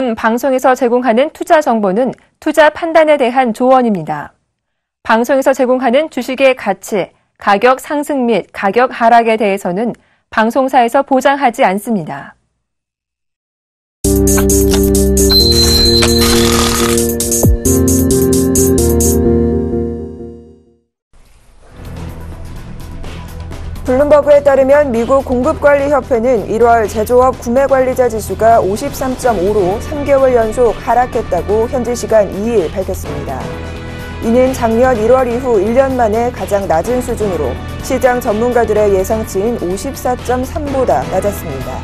지금 방송에서 제공하는 투자 정보는 투자 판단에 대한 조언입니다. 방송에서 제공하는 주식의 가치, 가격 상승 및 가격 하락에 대해서는 방송사에서 보장하지 않습니다. 블룸버그에 따르면 미국 공급관리협회는 1월 제조업 구매관리자 지수가 53.5로 3개월 연속 하락했다고 현지 시간 2일 밝혔습니다. 이는 작년 1월 이후 1년 만에 가장 낮은 수준으로 시장 전문가들의 예상치인 54.3보다 낮았습니다.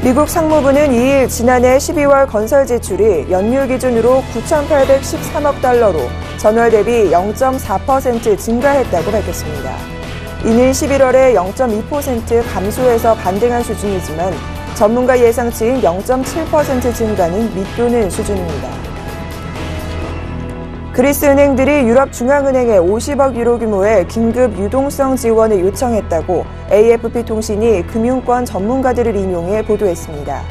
미국 상무부는 2일 지난해 12월 건설 지출이 연율 기준으로 9,813억 달러로 전월 대비 0.4% 증가했다고 밝혔습니다. 이는 11월에 0.2% 감소해서 반등한 수준이지만 전문가 예상치인 0.7% 증가는 밑도는 수준입니다. 그리스 은행들이 유럽중앙은행에 50억 유로 규모의 긴급 유동성 지원을 요청했다고 AFP 통신이 금융권 전문가들을 인용해 보도했습니다.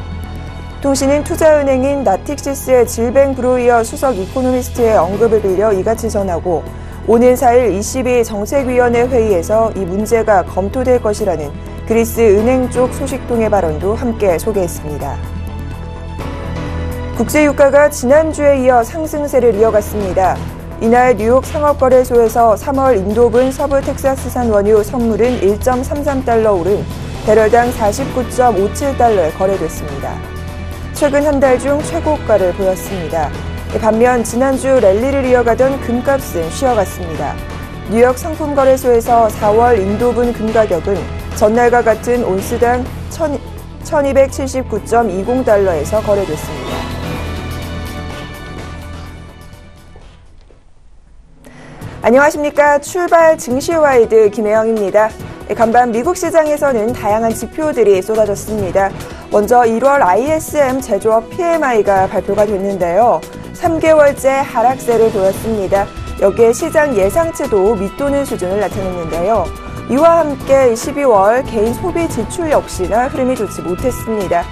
통신은 투자은행인 나틱시스의 질뱅 브루이어 수석 이코노미스트의 언급을 빌려 이같이 전하고 오는 4일 ECB 정책위원회 회의에서 이 문제가 검토될 것이라는 그리스 은행 쪽 소식통의 발언도 함께 소개했습니다. 국제유가가 지난주에 이어 상승세를 이어갔습니다. 이날 뉴욕 상업거래소에서 3월 인도분 서부 텍사스산 원유 선물은 1.33달러 오른 배럴당 49.57달러에 거래됐습니다. 최근 한 달 중 최고가를 보였습니다. 반면 지난주 랠리를 이어가던 금값은 쉬어갔습니다. 뉴욕 상품거래소에서 4월 인도분 금 가격은 전날과 같은 온스당 1279.20달러에서 거래됐습니다. 안녕하십니까. 출발 증시와이드 김혜영입니다. 간밤 미국 시장에서는 다양한 지표들이 쏟아졌습니다. 먼저 1월 ISM 제조업 PMI가 발표가 됐는데요. 3개월째 하락세를 보였습니다. 여기에 시장 예상치도 밑도는 수준을 나타냈는데요. 이와 함께 12월 개인 소비 지출 역시나 흐름이 좋지 못했습니다.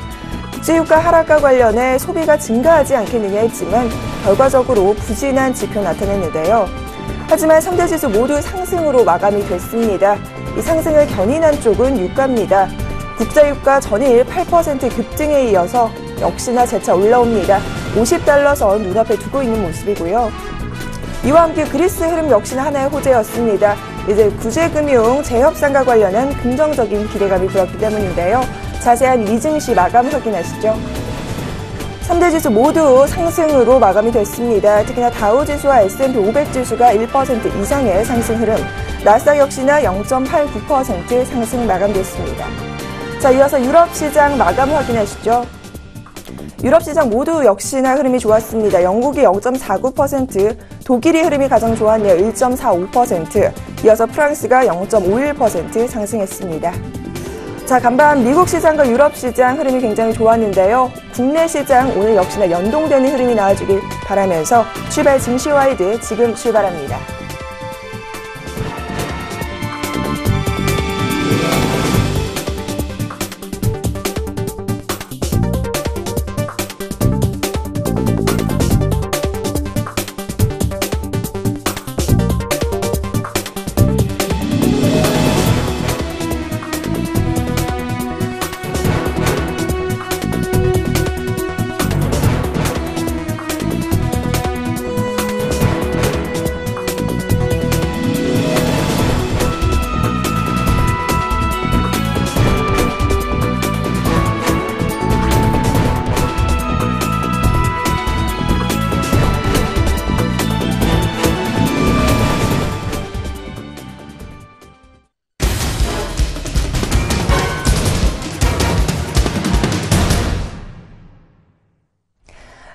국제유가 하락과 관련해 소비가 증가하지 않겠느냐 했지만 결과적으로 부진한 지표 나타냈는데요. 하지만 3대 지수 모두 상승으로 마감이 됐습니다. 이 상승을 견인한 쪽은 유가입니다. 국제유가 전일 8% 급등에 이어서 역시나 재차 올라옵니다. 50달러 선 눈앞에 두고 있는 모습이고요. 이와 함께 그리스 흐름 역시나 하나의 호재였습니다. 이제 구제금융 재협상과 관련한 긍정적인 기대감이 들었기 때문인데요. 자세한 이 증시 마감 확인하시죠. 3대 지수 모두 상승으로 마감이 됐습니다. 특히나 다우지수와 S&P 500 지수가 1% 이상의 상승 흐름, 나스닥 역시나 0.89% 상승 마감됐습니다. 자, 이어서 유럽 시장 마감 확인하시죠. 유럽 시장 모두 역시나 흐름이 좋았습니다. 영국이 0.49%, 독일이 흐름이 가장 좋았네요. 1.45%, 이어서 프랑스가 0.51% 상승했습니다. 자, 간밤 미국 시장과 유럽 시장 흐름이 굉장히 좋았는데요. 국내 시장 오늘 역시나 연동되는 흐름이 나와주길 바라면서 출발 증시와이드 지금 출발합니다.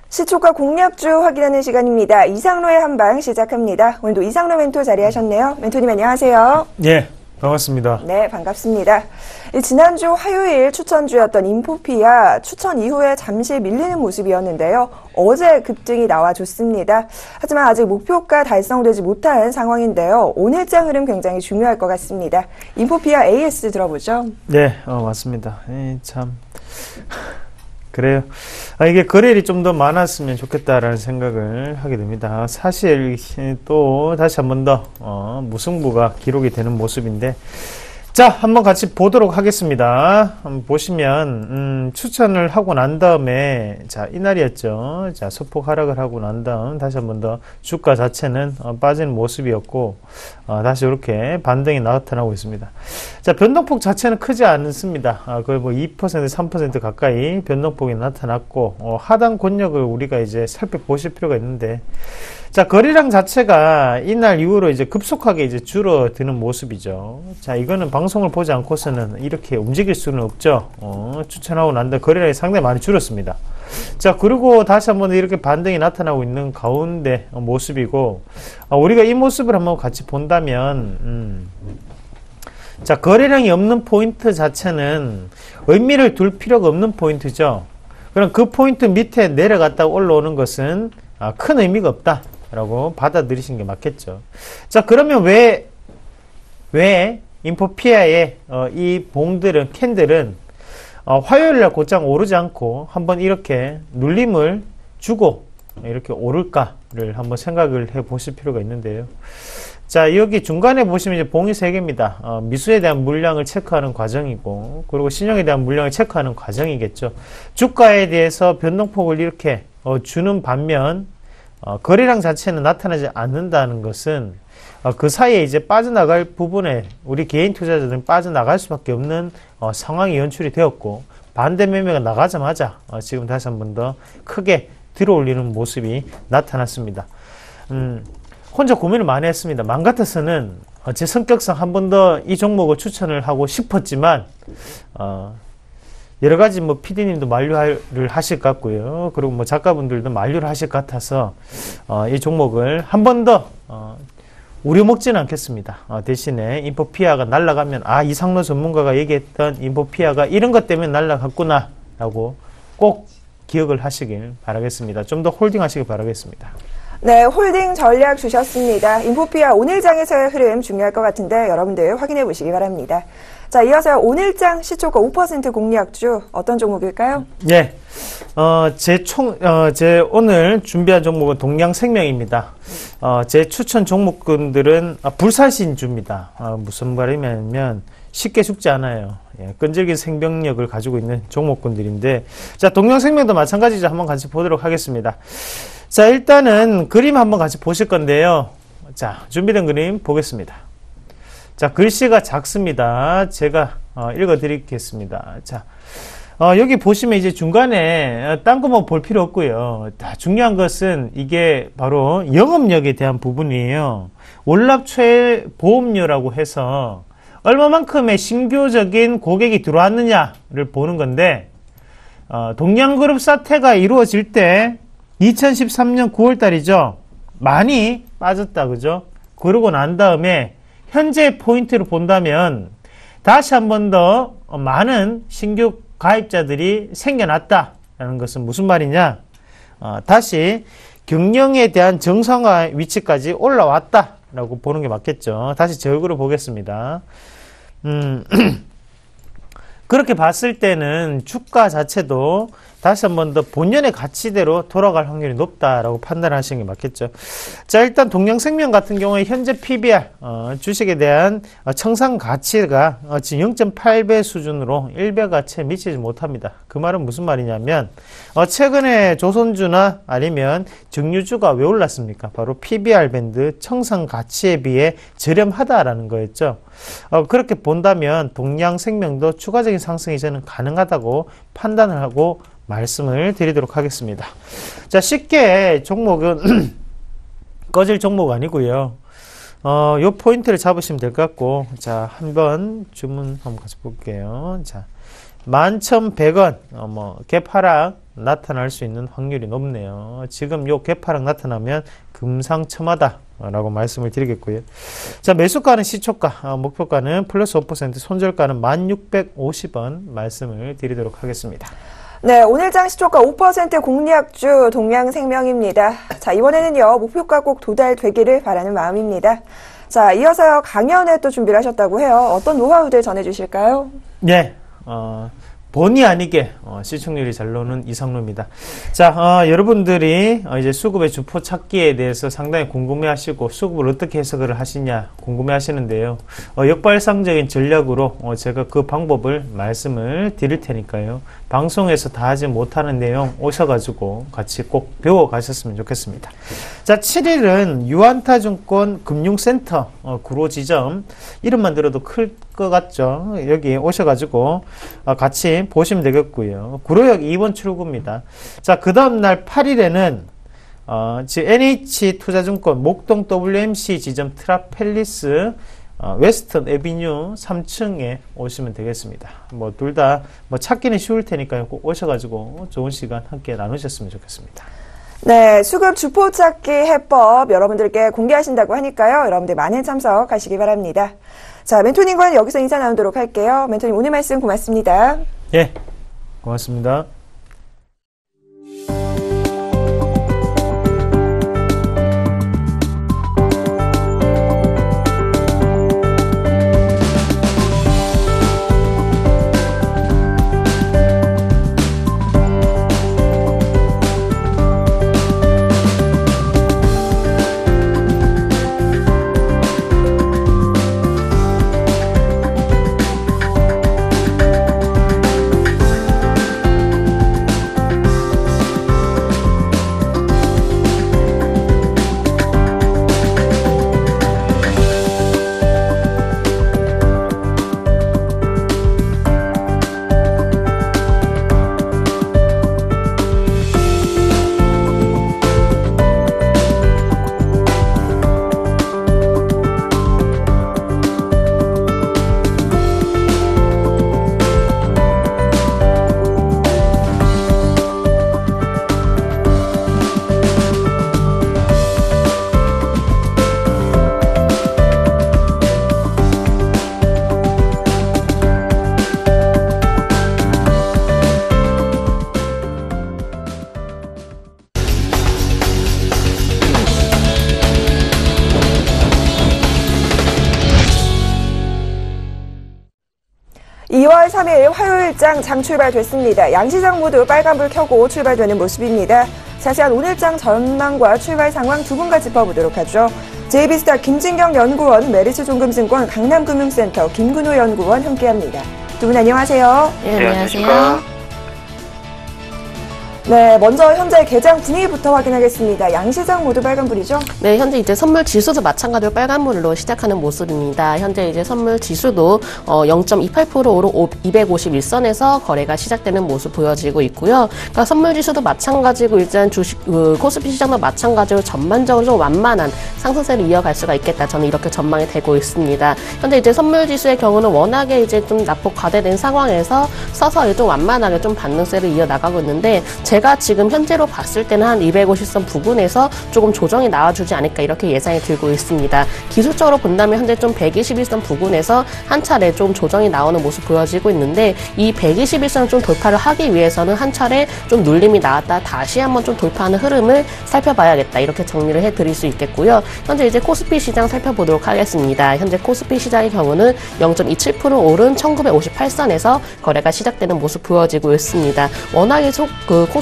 시초가 공략주 확인하는 시간입니다. 이상로의 한방 시작합니다. 오늘도 이상로 멘토 자리하셨네요. 멘토님 안녕하세요. 예, 반갑습니다. 네, 반갑습니다. 지난주 화요일 추천주였던 인포피아 추천 이후에 잠시 밀리는 모습이었는데요. 어제 급등이 나와줬습니다. 하지만 아직 목표가 달성되지 못한 상황인데요. 오늘장 흐름 굉장히 중요할 것 같습니다. 인포피아 AS 들어보죠. 네, 맞습니다. 참 그래요. 이게 거래일이 좀 더 많았으면 좋겠다라는 생각을 하게 됩니다. 사실 또 다시 한 번 더 무승부가 기록이 되는 모습인데, 자, 한번 같이 보도록 하겠습니다. 한번 보시면 추천을 하고 난 다음에, 자, 이날이었죠. 자, 소폭 하락을 하고 난 다음 다시 한번 더 주가 자체는 빠지는 모습이었고, 다시 이렇게 반등이 나타나고 있습니다. 자, 변동폭 자체는 크지 않습니다. 거의 뭐 2%, 3% 가까이 변동폭이 나타났고, 하단 권역을 우리가 이제 살펴보실 필요가 있는데, 자, 거래량 자체가 이날 이후로 이제 급속하게 이제 줄어드는 모습이죠. 자, 이거는 방송을 보지 않고서는 이렇게 움직일 수는 없죠. 추천하고 난 다음에 거래량이 상당히 많이 줄었습니다. 자, 그리고 다시 한번 이렇게 반등이 나타나고 있는 가운데 모습이고, 우리가 이 모습을 한번 같이 본다면, 자, 거래량이 없는 포인트 자체는 의미를 둘 필요가 없는 포인트죠. 그럼 그 포인트 밑에 내려갔다 올라오는 것은 큰 의미가 없다 라고 받아들이시는 게 맞겠죠. 자, 그러면 왜 인포피아의 이 봉들은, 캔들은 화요일날 곧장 오르지 않고 한번 이렇게 눌림을 주고 이렇게 오를까를 한번 생각을 해 보실 필요가 있는데요. 자, 여기 중간에 보시면 이제 봉이 3개입니다. 미수에 대한 물량을 체크하는 과정이고, 그리고 신용에 대한 물량을 체크하는 과정이겠죠. 주가에 대해서 변동폭을 이렇게 주는 반면, 거래량 자체는 나타나지 않는다는 것은 그 사이에 이제 빠져나갈 부분에 우리 개인 투자자들은 빠져나갈 수밖에 없는 상황이 연출이 되었고, 반대 매매가 나가자마자 지금 다시 한 번 더 크게 들어올리는 모습이 나타났습니다. 혼자 고민을 많이 했습니다. 맘 같아서는 제 성격상 한 번 더 이 종목을 추천을 하고 싶었지만 여러 가지 뭐 PD님도 만류를 하실 것 같고요. 그리고 뭐 작가분들도 만류를 하실 것 같아서 이 종목을 한 번 더 우려먹지는 않겠습니다. 대신에 인포피아가 날아가면 이상로 전문가가 얘기했던 인포피아가 이런 것 때문에 날아갔구나 라고 꼭 기억을 하시길 바라겠습니다. 좀 더 홀딩 하시길 바라겠습니다. 네, 홀딩 전략 주셨습니다. 인포피아 오늘장에서의 흐름 중요할 것 같은데 여러분들 확인해 보시기 바랍니다. 자, 이어서 오늘장 시초가 5% 공략주 어떤 종목일까요? 네, 제 오늘 준비한 종목은 동양생명입니다. 제 추천 종목군들은 불사신주입니다. 무슨 말이냐면 쉽게 죽지 않아요. 끈질긴 생명력을 가지고 있는 종목군들인데, 자, 동양생명도 마찬가지죠. 한번 같이 보도록 하겠습니다. 자, 일단은 그림 한번 같이 보실 건데요. 자, 준비된 그림 보겠습니다. 자, 글씨가 작습니다. 제가 읽어 드리겠습니다. 자, 여기 보시면 이제 중간에 딴 거 뭐 볼 필요 없고요. 중요한 것은 이게 바로 영업력에 대한 부분이에요. 월납초의 보험료라고 해서 얼마만큼의 신규적인 고객이 들어왔느냐를 보는 건데, 동양그룹 사태가 이루어질 때 2013년 9월달이죠. 많이 빠졌다, 그죠? 그러고 난 다음에 현재 포인트를 본다면 다시 한 번 더 많은 신규 가입자들이 생겨났다라는 것은 무슨 말이냐? 다시 경영에 대한 정상화 위치까지 올라왔다라고 보는 게 맞겠죠. 다시 저역으로 보겠습니다. 그렇게 봤을 때는 주가 자체도 다시 한 번 더 본연의 가치대로 돌아갈 확률이 높다라고 판단하시는 게 맞겠죠. 자, 일단 동양생명 같은 경우에 현재 PBR, 주식에 대한 청산 가치가 지금 0.8배 수준으로 1배가 채 미치지 못합니다. 그 말은 무슨 말이냐면, 최근에 조선주나 아니면 정유주가 왜 올랐습니까? 바로 PBR 밴드 청산 가치에 비해 저렴하다라는 거였죠. 그렇게 본다면 동양생명도 추가적인 상승이 저는 가능하다고 판단을 하고 말씀을 드리도록 하겠습니다. 자, 쉽게 종목은 꺼질 종목 아니고요. 요 포인트를 잡으시면 될 것 같고, 자, 한번 주문 한번 같이 볼게요. 자, 11,100원, 갭 하락 나타날 수 있는 확률이 높네요. 지금 요 갭 하락 나타나면 금상첨화다 라고 말씀을 드리겠고요. 자, 매수가는 시초가, 목표가는 플러스 5%, 손절가는 1,650원 말씀을 드리도록 하겠습니다. 네, 오늘장 시초가 5% 공략주 동양생명입니다. 자, 이번에는요, 목표가 꼭 도달되기를 바라는 마음입니다. 자, 이어서요, 강연회 또 준비를 하셨다고 해요. 어떤 노하우들 전해주실까요? 네, 본의 아니게 시청률이 잘 나오는 이상로입니다. 자, 여러분들이 이제 수급의 주포 찾기에 대해서 상당히 궁금해하시고 수급을 어떻게 해석을 하시냐 궁금해하시는데요. 역발상적인 전략으로 제가 그 방법을 말씀을 드릴 테니까요. 방송에서 다 하지 못하는 내용 오셔가지고 같이 꼭 배워가셨으면 좋겠습니다. 자, 7일은 유안타증권 금융센터 구로지점, 이름만 들어도 클 것 같죠? 여기 오셔가지고 같이 보시면 되겠고요. 구로역 2번 출구입니다. 자, 그 다음날 8일에는 NH투자증권 목동 WMC 지점 트라펠리스 웨스턴 에비뉴 3층에 오시면 되겠습니다. 뭐 둘 다 뭐 찾기는 쉬울 테니까요. 꼭 오셔가지고 좋은 시간 함께 나누셨으면 좋겠습니다. 네, 수급 주포 찾기 해법 여러분들께 공개하신다고 하니까요. 여러분들 많은 참석하시기 바랍니다. 자, 멘토님과는 여기서 인사 나누도록 할게요. 멘토님 오늘 말씀 고맙습니다. 예, 고맙습니다. (2월 3일) 화요일장 장 출발됐습니다. 양시장 모두 빨간불 켜고 출발되는 모습입니다. 자세한 오늘장 전망과 출발 상황 두 분과 짚어보도록 하죠. JB스타 김진경 연구원, 메리츠종금증권 강남금융센터 김근호 연구원 함께합니다. 두 분 안녕하세요. 네, 안녕하세요. 네, 먼저 현재 개장 분위기부터 확인하겠습니다. 양시장 모두 빨간불이죠? 네, 현재 이제 선물 지수도 마찬가지로 빨간불로 시작하는 모습입니다. 현재 이제 선물 지수도 0.28% 오른 251선에서 거래가 시작되는 모습 보여지고 있고요. 그러니까 선물 지수도 마찬가지고 일단 코스피 시장도 마찬가지로 전반적으로 좀 완만한 상승세를 이어갈 수가 있겠다. 저는 이렇게 전망이 되고 있습니다. 현재 이제 선물 지수의 경우는 워낙에 이제 좀 낙폭 과대된 상황에서 서서히 좀 완만하게 좀 반등세를 이어나가고 있는데, 제가 지금 현재로 봤을 때는 한 250선 부근에서 조금 조정이 나와주지 않을까 이렇게 예상이 들고 있습니다. 기술적으로 본다면 현재 좀 121선 부근에서 한 차례 좀 조정이 나오는 모습 보여지고 있는데, 이 121선을 좀 돌파를 하기 위해서는 한 차례 좀 눌림이 나왔다 다시 한번 좀 돌파하는 흐름을 살펴봐야겠다 이렇게 정리를 해드릴 수 있겠고요. 현재 이제 코스피 시장 살펴보도록 하겠습니다. 현재 코스피 시장의 경우는 0.27% 오른 1958선에서 거래가 시작되는 모습 보여지고 있습니다. 워낙에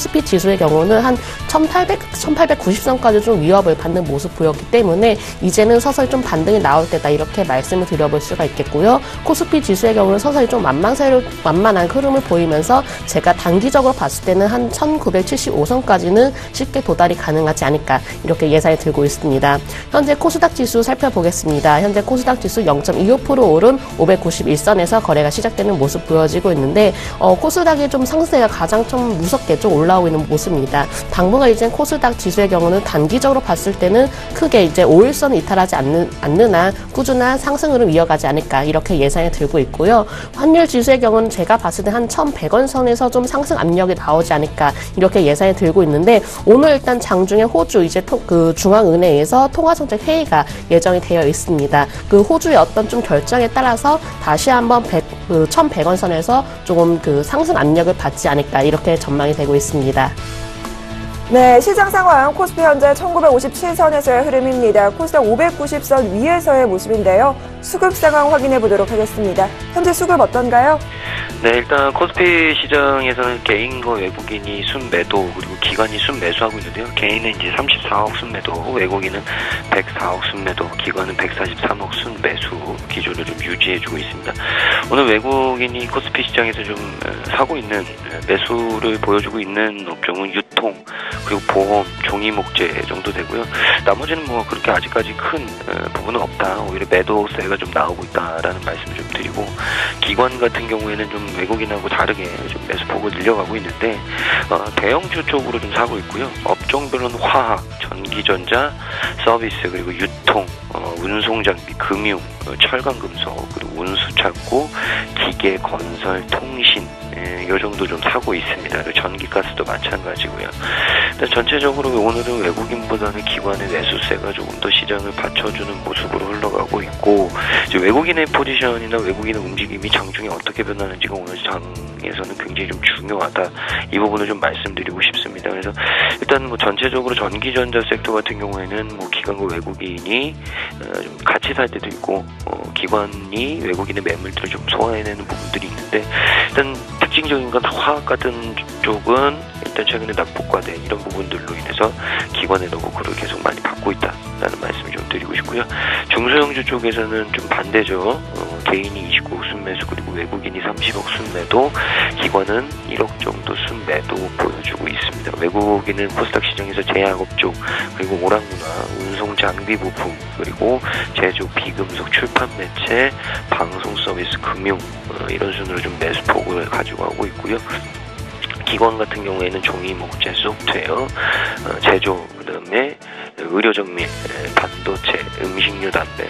코스피 지수의 경우는 한 1890선까지 좀 위협을 받는 모습 보였기 때문에 이제는 서서히 좀 반등이 나올 때다 이렇게 말씀을 드려볼 수가 있겠고요. 코스피 지수의 경우는 서서히 좀 완만한 흐름을 보이면서 제가 단기적으로 봤을 때는 한 1975선까지는 쉽게 도달이 가능하지 않을까 이렇게 예상이 들고 있습니다. 현재 코스닥 지수 살펴보겠습니다. 현재 코스닥 지수 0.25% 오른 591선에서 거래가 시작되는 모습 보여지고 있는데, 코스닥의 좀 상승세가 가장 좀 무섭게 좀 올라오고 있는 모습입니다. 당분간 이제 코스닥 지수의 경우는 단기적으로 봤을 때는 크게 이제 5일선을 이탈하지 않는 한 꾸준한 상승으로 이어가지 않을까 이렇게 예상이 들고 있고요. 환율 지수의 경우는 제가 봤을 때 한 1,100원 선에서 좀 상승 압력이 나오지 않을까 이렇게 예상이 들고 있는데, 오늘 일단 장중에 호주 이제 중앙은행에서 통화정책 회의가 예정이 되어 있습니다. 그 호주의 어떤 좀 결정에 따라서 다시 한번 1,100원 선에서 조금 상승 압력을 받지 않을까 이렇게 전망이 되고 있습니다. 네, 시장 상황 코스피 현재 1957선에서의 흐름입니다. 코스닥 590선 위에서의 모습인데요. 수급 상황 확인해 보도록 하겠습니다. 현재 수급 어떤가요? 네, 일단 코스피 시장에서는 개인과 외국인이 순매도 그리고 기관이 순매수하고 있는데요. 개인은 이제 34억 순매도, 외국인은 104억 순매도, 기관은 143억 순매수 기조를 좀 유지해주고 있습니다. 오늘 외국인이 코스피 시장에서 좀 사고 있는 매수를 보여주고 있는 업종은 유통, 그리고 보험, 종이목재 정도 되고요. 나머지는 뭐 그렇게 아직까지 큰 부분은 없다. 오히려 매도세가 좀 나오고 있다라는 말씀을 좀 드리고, 기관 같은 경우에는 좀 외국인하고 다르게 좀 매수폭을 늘려가고 있는데 대형주 쪽으로 좀 사고 있고요. 업종별로는 화학, 전기전자, 서비스, 그리고 유통, 운송장비, 금융, 철강금속, 그리고 운수창고, 기계, 건설, 통신, 이 정도 좀 사고 있습니다. 그리고 전기가스도 마찬가지고요. 전체적으로 오늘은 외국인보다는 기관의 매수세가 조금 더 시장을 받쳐주는 모습으로 흘러가고 있고, 이제 외국인의 포지션이나 외국인의 움직임이 장중에 어떻게 변하는지가 오늘 장에서는 굉장히 좀 중요하다. 이 부분을 좀 말씀드리고 싶습니다. 그래서 일단 뭐 전체적으로 전기전자 섹터 같은 경우에는 뭐 기관과 외국인이 좀 같이 살 때도 있고, 기관이 외국인의 매물들을 좀 소화해내는 부분들이 있는데, 일단 특징적인 건 화학 같은 쪽은 일단 최근에 낙폭과대 이런 부분들로 인해서 기관의 너그를 계속 많이 받고 있다라는 말씀을 좀 드리고 싶고요. 중소형주 쪽에서는 좀 반대죠. 개인이 29억 순매수, 그리고 외국인이 30억 순매도, 기관은 1억 정도 순매도 보여주고 있습니다. 외국인은 코스닥 시장에서 제약업종, 그리고 오락문화, 운송 장비 부품, 그리고 제조, 비금속, 출판 매체, 방송 서비스, 금융, 이런 순으로 좀 매수폭을 가지고 가고 있고요. 기관 같은 경우에는 종이, 목재, 소프트웨어, 제조, 그다음에 의료정밀, 반도체, 음식료, 담배,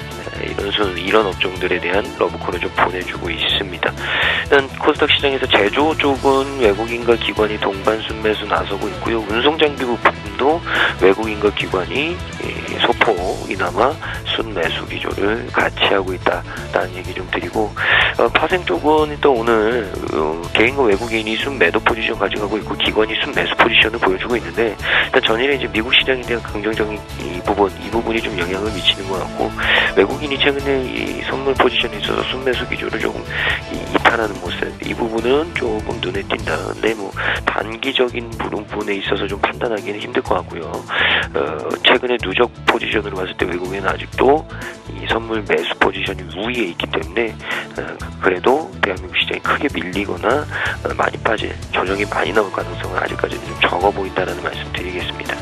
이런 업종들에 대한 러브콜을 좀 보내주고 있습니다. 일단 코스닥 시장에서 제조 쪽은 외국인과 기관이 동반 순매수 나서고 있고요. 운송장비 부품도 외국인과 기관이 소폭이나마 순매수 기조를 같이 하고 있다라는 얘기 좀 드리고, 파생 쪽은 또 오늘 개인과 외국인이 순매도 포지션 가져가고 있고, 기관이 순매수 포지션을 보여주고 있는데, 일단 전일에 이제 미국 시장에 대한 긍정적인 이 부분이 좀 영향을 미치는 것 같고, 외국인이 최근에 이 선물 포지션에 있어서 순매수 기조를 조금 이탈하는 모습, 이 부분은 조금 눈에 띈다. 근데 뭐 단기적인 부분에 있어서 좀 판단하기는 힘들 것 같고요. 최근에 누적 포지션으로 봤을 때 외국인은 아직도 이 선물 매수 포지션이 우위에 있기 때문에 그래도 대한민국 시장이 크게 밀리거나 많이 빠질, 조정이 많이 나올 가능성은 아직까지는 좀 적어 보인다는 말씀 드리겠습니다.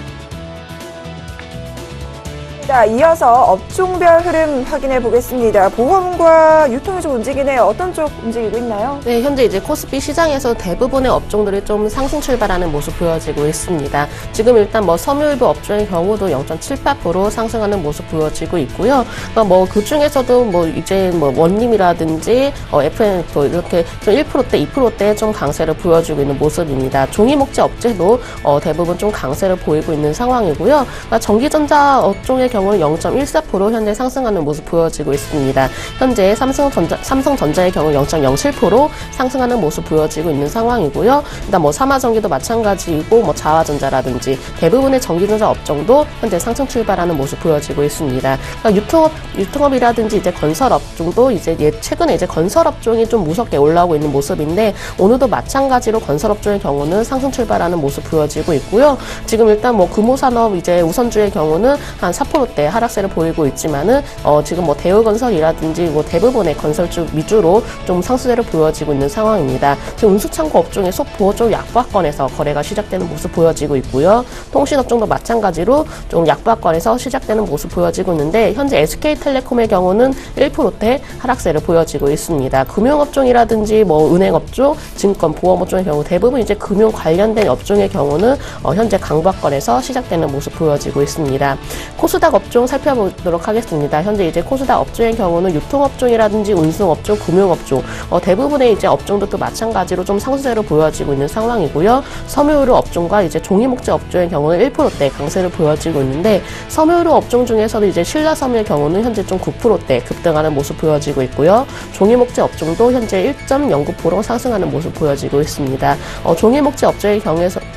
자, 이어서 업종별 흐름 확인해 보겠습니다. 보험과 유통이 좀 움직이네요. 어떤 쪽 움직이고 있나요? 네, 현재 이제 코스피 시장에서 대부분의 업종들이 좀 상승 출발하는 모습 보여지고 있습니다. 지금 일단 뭐 섬유일부 업종의 경우도 0.78% 상승하는 모습 보여지고 있고요. 그러니까 뭐 그 중에서도 뭐 이제 뭐 원림이라든지 FNF 이렇게 좀 1%대, 2%대 좀 강세를 보여주고 있는 모습입니다. 종이목재 업체도 대부분 좀 강세를 보이고 있는 상황이고요. 그러니까 전기전자 업종의 경우는 0.14% 현재 상승하는 모습 보여지고 있습니다. 현재 삼성전자의 경우 0.07% 상승하는 모습 보여지고 있는 상황이고요. 일단 뭐 삼화전기도 마찬가지이고, 뭐 자화전자라든지 대부분의 전기전자 업종도 현재 상승 출발하는 모습 보여지고 있습니다. 그러니까 유통업이라든지 이제 건설 업종도 이제 최근에 이제 건설 업종이 좀 무섭게 올라오고 있는 모습인데, 오늘도 마찬가지로 건설 업종의 경우는 상승 출발하는 모습 보여지고 있고요. 지금 일단 뭐 금호산업 이제 우선주의 경우는 한 4% 대 하락세를 보이고 있지만은 지금 뭐 대우건설이라든지 뭐 대부분의 건설주 위주로 좀 상승세를 보여지고 있는 상황입니다. 지금 운수창고 업종의 소포 좀 약보합권에서 거래가 시작되는 모습 보여지고 있고요. 통신업종도 마찬가지로 좀 약보합권에서 시작되는 모습 보여지고 있는데, 현재 SK텔레콤의 경우는 1%대 하락세를 보여지고 있습니다. 금융업종이라든지 뭐 은행업종, 증권, 보험업종의 경우 대부분 이제 금융 관련된 업종의 경우는 현재 강보합권에서 시작되는 모습 보여지고 있습니다. 코스닥 업종 살펴보도록 하겠습니다. 현재 이제 코스닥 업종의 경우는 유통업종이라든지 운송업종, 금융업종 대부분의 이제 업종도 또 마찬가지로 좀 상승세로 보여지고 있는 상황이고요. 섬유의료 업종과 이제 종이목재 업종의 경우는 1%대 강세를 보여지고 있는데, 섬유의료 업종 중에서도 이제 신라섬유의 경우는 현재 좀 9%대 급등하는 모습 보여지고 있고요. 종이목재 업종도 현재 1.09% 상승하는 모습 보여지고 있습니다. 종이목재 업종의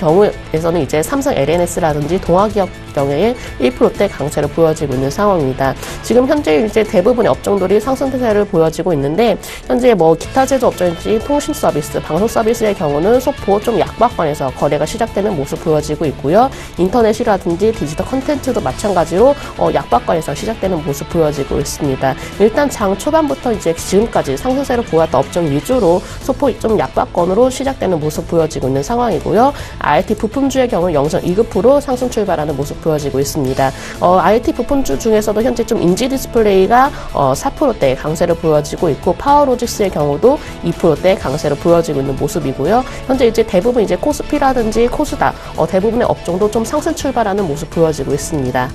경우에서는 이제 삼성 LNS라든지 동아기업 경우에 1%대 강세를 보여지고 있는 상황입니다. 지금 현재 이제 대부분의 업종들이 상승세를 보여지고 있는데 현재 뭐 기타 제조 업종인지 통신 서비스, 방송 서비스의 경우는 소폭 좀 약박권에서 거래가 시작되는 모습 보여지고 있고요. 인터넷이라든지 디지털 콘텐츠도 마찬가지로 약박권에서 시작되는 모습 보여지고 있습니다. 일단 장 초반부터 이제 지금까지 상승세를 보였던 업종 위주로 소폭 좀 약박권으로 시작되는 모습 보여지고 있는 상황이고요. IT 부품주의 경우 0.29% 상승 출발하는 모습 보여지고 있습니다. IT 부품주 중에서도 현재 좀 인지 디스플레이가 4%대 강세를 보여지고 있고 파워로직스의 경우도 2%대 강세를 보여지고 있는 모습이고요. 현재 이제 대부분 이제 코스피라든지 코스닥 대부분의 업종도 좀 상승 출발하는 모습 보여지고 있습니다.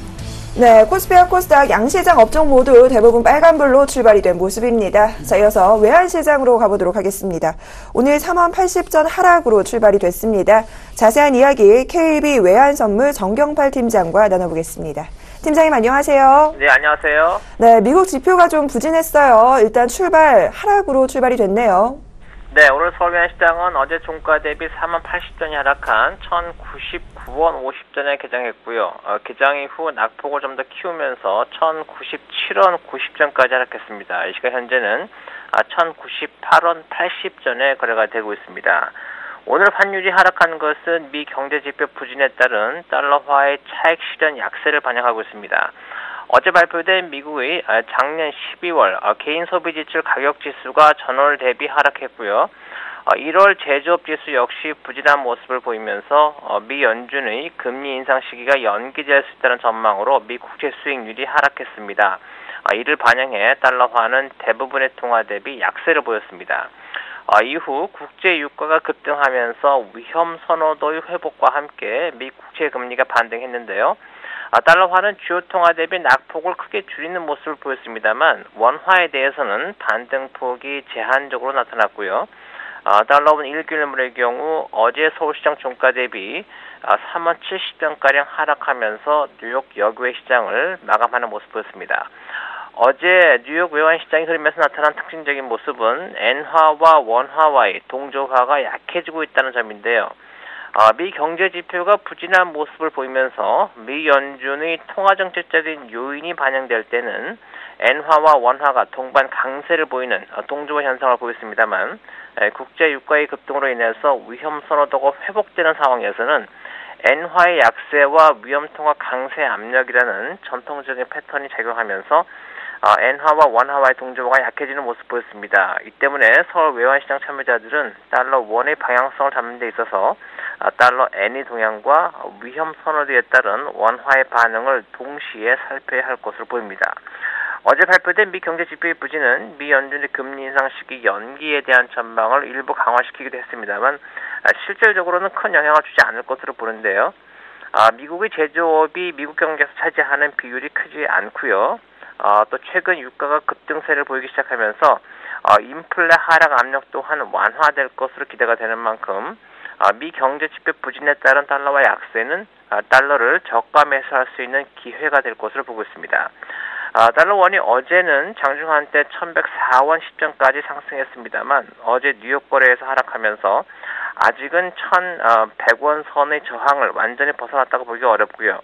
네, 코스피와 코스닥 양시장 업종 모두 대부분 빨간불로 출발이 된 모습입니다. 자, 이어서 외환시장으로 가보도록 하겠습니다. 오늘 3원 80전 하락으로 출발이 됐습니다. 자세한 이야기 KB 외환선물 정경팔 팀장과 나눠보겠습니다. 팀장님 안녕하세요. 네, 안녕하세요. 네, 미국 지표가 좀 부진했어요. 일단 하락으로 출발이 됐네요. 네, 오늘 서울외환시장은 어제 종가 대비 4만 80전이 하락한 1,099원 50전에 개장했고요. 개장 이후 낙폭을 좀 더 키우면서 1,097원 90전까지 하락했습니다. 이 시각 현재는 1,098원 80전에 거래가 되고 있습니다. 오늘 환율이 하락한 것은 미 경제지표 부진에 따른 달러화의 차익 실현 약세를 반영하고 있습니다. 어제 발표된 미국의 작년 12월 개인 소비 지출 가격 지수가 전월 대비 하락했고요. 1월 제조업 지수 역시 부진한 모습을 보이면서 미 연준의 금리 인상 시기가 연기될 수 있다는 전망으로 미 국채 수익률이 하락했습니다. 이를 반영해 달러화는 대부분의 통화 대비 약세를 보였습니다. 이후 국제 유가가 급등하면서 위험 선호도의 회복과 함께 미 국채 금리가 반등했는데요. 달러화는 주요 통화 대비 낙폭을 크게 줄이는 모습을 보였습니다만 원화에 대해서는 반등폭이 제한적으로 나타났고요. 달러원 1길물의 경우 어제 서울시장 종가 대비 3원 70전가량 하락하면서 뉴욕 여교외 시장을 마감하는 모습 보였습니다. 어제 뉴욕 외환시장이 흐르면서 나타난 특징적인 모습은 엔화와 원화와의 동조화가 약해지고 있다는 점인데요. 미 경제지표가 부진한 모습을 보이면서 미 연준의 통화정책적인 요인이 반영될 때는 엔화와 원화가 동반 강세를 보이는 동조화 현상을 보였습니다만 국제 유가의 급등으로 인해서 위험 선호도가 회복되는 상황에서는 엔화의 약세와 위험 통화 강세 압력이라는 전통적인 패턴이 작용하면서 엔화와 원화와의 동조화가 약해지는 모습 보였습니다. 이 때문에 서울 외환시장 참여자들은 달러 원의 방향성을 잡는 데 있어서 달러 엔의 동향과 위험 선호도에 따른 원화의 반응을 동시에 살펴야 할 것으로 보입니다. 어제 발표된 미 경제지표의 부진은 미 연준의 금리 인상 시기 연기에 대한 전망을 일부 강화시키기도 했습니다만 실질적으로는 큰 영향을 주지 않을 것으로 보는데요. 미국의 제조업이 미국 경제에서 차지하는 비율이 크지 않고요. 또 최근 유가가 급등세를 보이기 시작하면서 인플레 하락 압력 또한 완화될 것으로 기대가 되는 만큼 미 경제지표 부진에 따른 달러와 약세는 달러를 저가 매수할 수 있는 기회가 될 것으로 보고 있습니다. 달러 원이 어제는 장중 한때 1104원 10전까지 상승했습니다만 어제 뉴욕 거래에서 하락하면서 아직은 1100원 선의 저항을 완전히 벗어났다고 보기 어렵고요.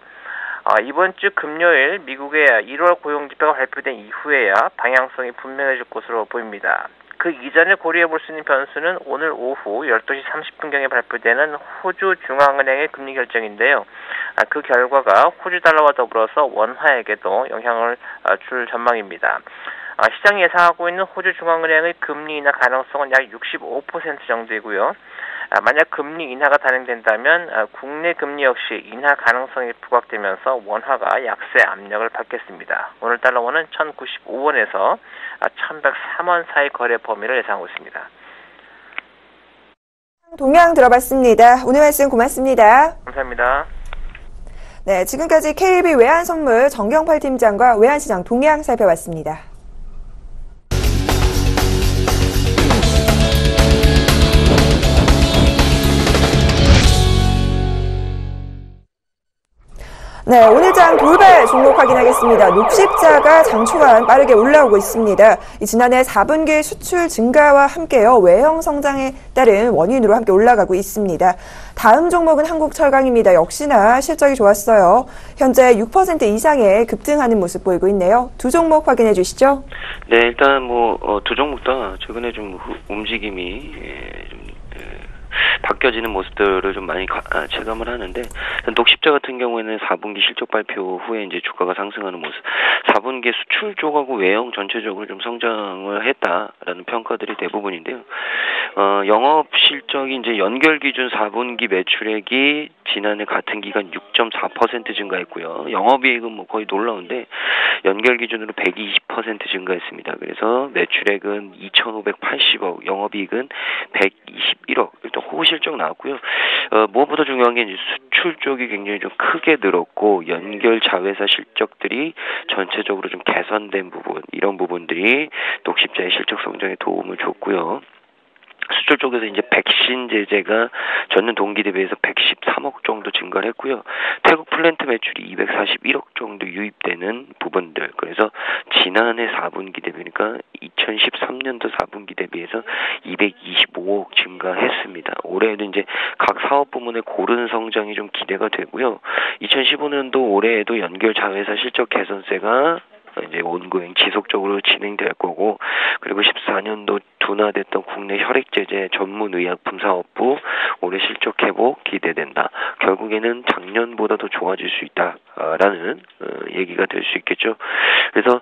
이번 주 금요일 미국의 1월 고용지표가 발표된 이후에야 방향성이 분명해질 것으로 보입니다. 그 이전에 고려해 볼 수 있는 변수는 오늘 오후 12시 30분경에 발표되는 호주 중앙은행의 금리 결정인데요. 그 결과가 호주 달러와 더불어서 원화에게도 영향을 줄 전망입니다. 시장이 예상하고 있는 호주 중앙은행의 금리 인하 가능성은 약 65% 정도이고요. 만약 금리 인하가 단행된다면 국내 금리 역시 인하 가능성이 부각되면서 원화가 약세 압력을 받겠습니다. 오늘 달러원은 1,095원에서 1,103원 사이 거래 범위를 예상하고 있습니다. 동향 들어봤습니다. 오늘 말씀 고맙습니다. 감사합니다. 네, 지금까지 KB 외환선물 정경팔 팀장과 외환시장 동향 살펴봤습니다. 네, 오늘 장 돌발 종목 확인하겠습니다. 녹십자가 장 초반 빠르게 올라오고 있습니다. 지난해 4분기 수출 증가와 함께요, 외형 성장에 따른 원인으로 함께 올라가고 있습니다. 다음 종목은 한국철강입니다. 역시나 실적이 좋았어요. 현재 6% 이상의 급등하는 모습 보이고 있네요. 두 종목 확인해 주시죠. 네, 일단 두 종목 다 최근에 좀 움직임이 바뀌어지는 모습들을 좀 많이 체감을 하는데, 녹십자 같은 경우에는 4분기 실적 발표 후에 이제 주가가 상승하는 모습, 4분기 수출 쪽하고 외형 전체적으로 좀 성장을 했다라는 평가들이 대부분인데요. 영업 실적이 이제 연결 기준 4분기 매출액이 지난해 같은 기간 6.4% 증가했고요. 영업이익은 뭐 거의 놀라운데 연결 기준으로 120% 증가했습니다. 그래서 매출액은 2,580억, 영업이익은 121억. 일단 호실적 나왔고요. 무엇보다 중요한 게 이제 수출 쪽이 굉장히 좀 크게 늘었고, 연결 자회사 실적들이 전체적으로 좀 개선된 부분, 이런 부분들이 녹십자의 실적 성장에 도움을 줬고요. 수출 쪽에서 이제 백신 제재가 전년 동기 대비해서 113억 정도 증가를 했고요. 태국 플랜트 매출이 241억 정도 유입되는 부분들. 그래서 지난해 4분기 대비니까 2013년도 4분기 대비해서 225억 증가했습니다. 올해에도 이제 각 사업 부문의 고른 성장이 좀 기대가 되고요. 2015년도 올해에도 연결 자회사 실적 개선세가 이제 온고행 지속적으로 진행될 거고, 그리고 14년도 둔화됐던 국내 혈액제제 전문의약품 사업부 올해 실적 회복 기대된다. 결국에는 작년보다 더 좋아질 수 있다라는 얘기가 될 수 있겠죠. 그래서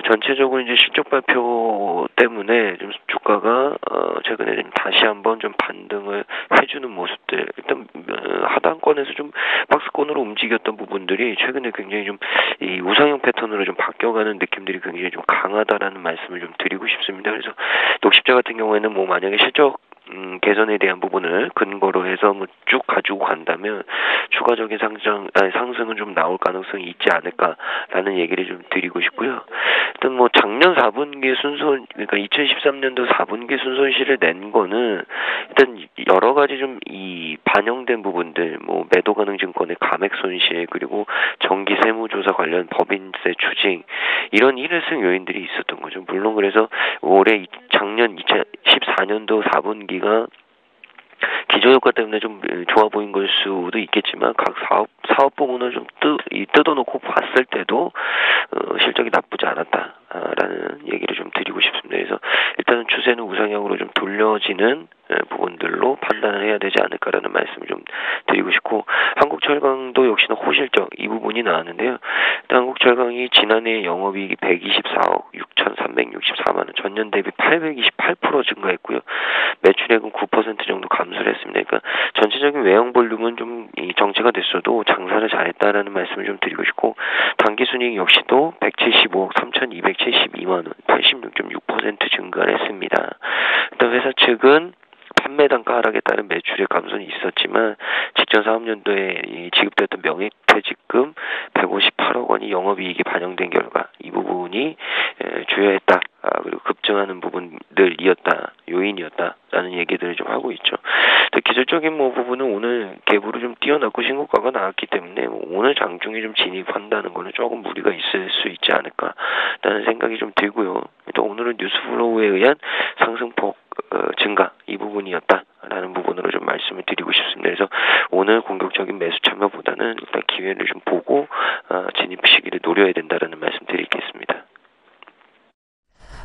전체적으로 이제 실적 발표 때문에 좀 주가가 최근에 좀 다시 한번 좀 반등을 해주는 모습들. 일단 하단권에서 좀 박스권으로 움직였던 부분들이 최근에 굉장히 좀 이 우상형 패턴으로 좀 바뀌어가는 느낌들이 굉장히 좀 강하다라는 말씀을 좀 드리고 싶습니다. 그래서 녹십자 같은 경우에는 뭐 만약에 실적 개선에 대한 부분을 근거로 해서 뭐 쭉 가지고 간다면 추가적인 상승은 좀 나올 가능성이 있지 않을까라는 얘기를 좀 드리고 싶고요. 일단 뭐 작년 4분기 그러니까 2013년도 4분기 순손실을 낸 거는 일단 여러 가지 좀 이 반영된 부분들, 뭐 매도 가능 증권의 감액 손실, 그리고 정기 세무조사 관련 법인세 추징, 이런 일회성 요인들이 있었던 거죠. 물론 그래서 올해 작년 2014년도 4분기가 기저효과 때문에 좀 좋아 보인 걸 수도 있겠지만, 각 사업 부문을 좀 뜯어놓고 봤을 때도 실적이 나쁘지 않았다라는 얘기를 좀 드리고 싶습니다. 그래서 일단은 추세는 우상향으로 좀 돌려지는 부분들로 판단을 해야 되지 않을까라는 말씀을 좀 드리고 싶고, 한국철강도 역시나 호실적 이 부분이 나왔는데요. 일단 한국철강이 지난해 영업이익이 124억 6,364만 원, 전년 대비 828% 증가했고요. 매출액은 9% 정도 감소를 했습니다. 그러니까 전체적인 외형 볼륨은 좀 정체가 됐어도 장사를 잘했다라는 말씀을 좀 드리고 싶고, 당기순이익 역시도 175억 3,272만 원, 86.6% 증가를 했습니다. 일단 회사 측은 판매 단가 하락에 따른 매출의 감소는 있었지만 직전 사업년도에 지급되었던 명예퇴직금 158억 원이 영업이익에 반영된 결과 이 부분이 주요했다. 그리고 급증하는 부분들이었다, 요인이었다라는 얘기들을 좀 하고 있죠. 기술적인 부분은 오늘 계부로 좀 뛰어났고 신고가가 나왔기 때문에 오늘 장중에 좀 진입한다는 거는 조금 무리가 있을 수 있지 않을까라는 생각이 좀 들고요. 또 오늘은 뉴스플로우에 의한 상승폭 증가 이 부분이었다라는 부분으로 좀 말씀을 드리고 싶습니다. 그래서 오늘 공격적인 매수 참여보다는 일단 기회를 좀 보고 진입 시기를 노려야 된다라는 말씀 드리겠습니다.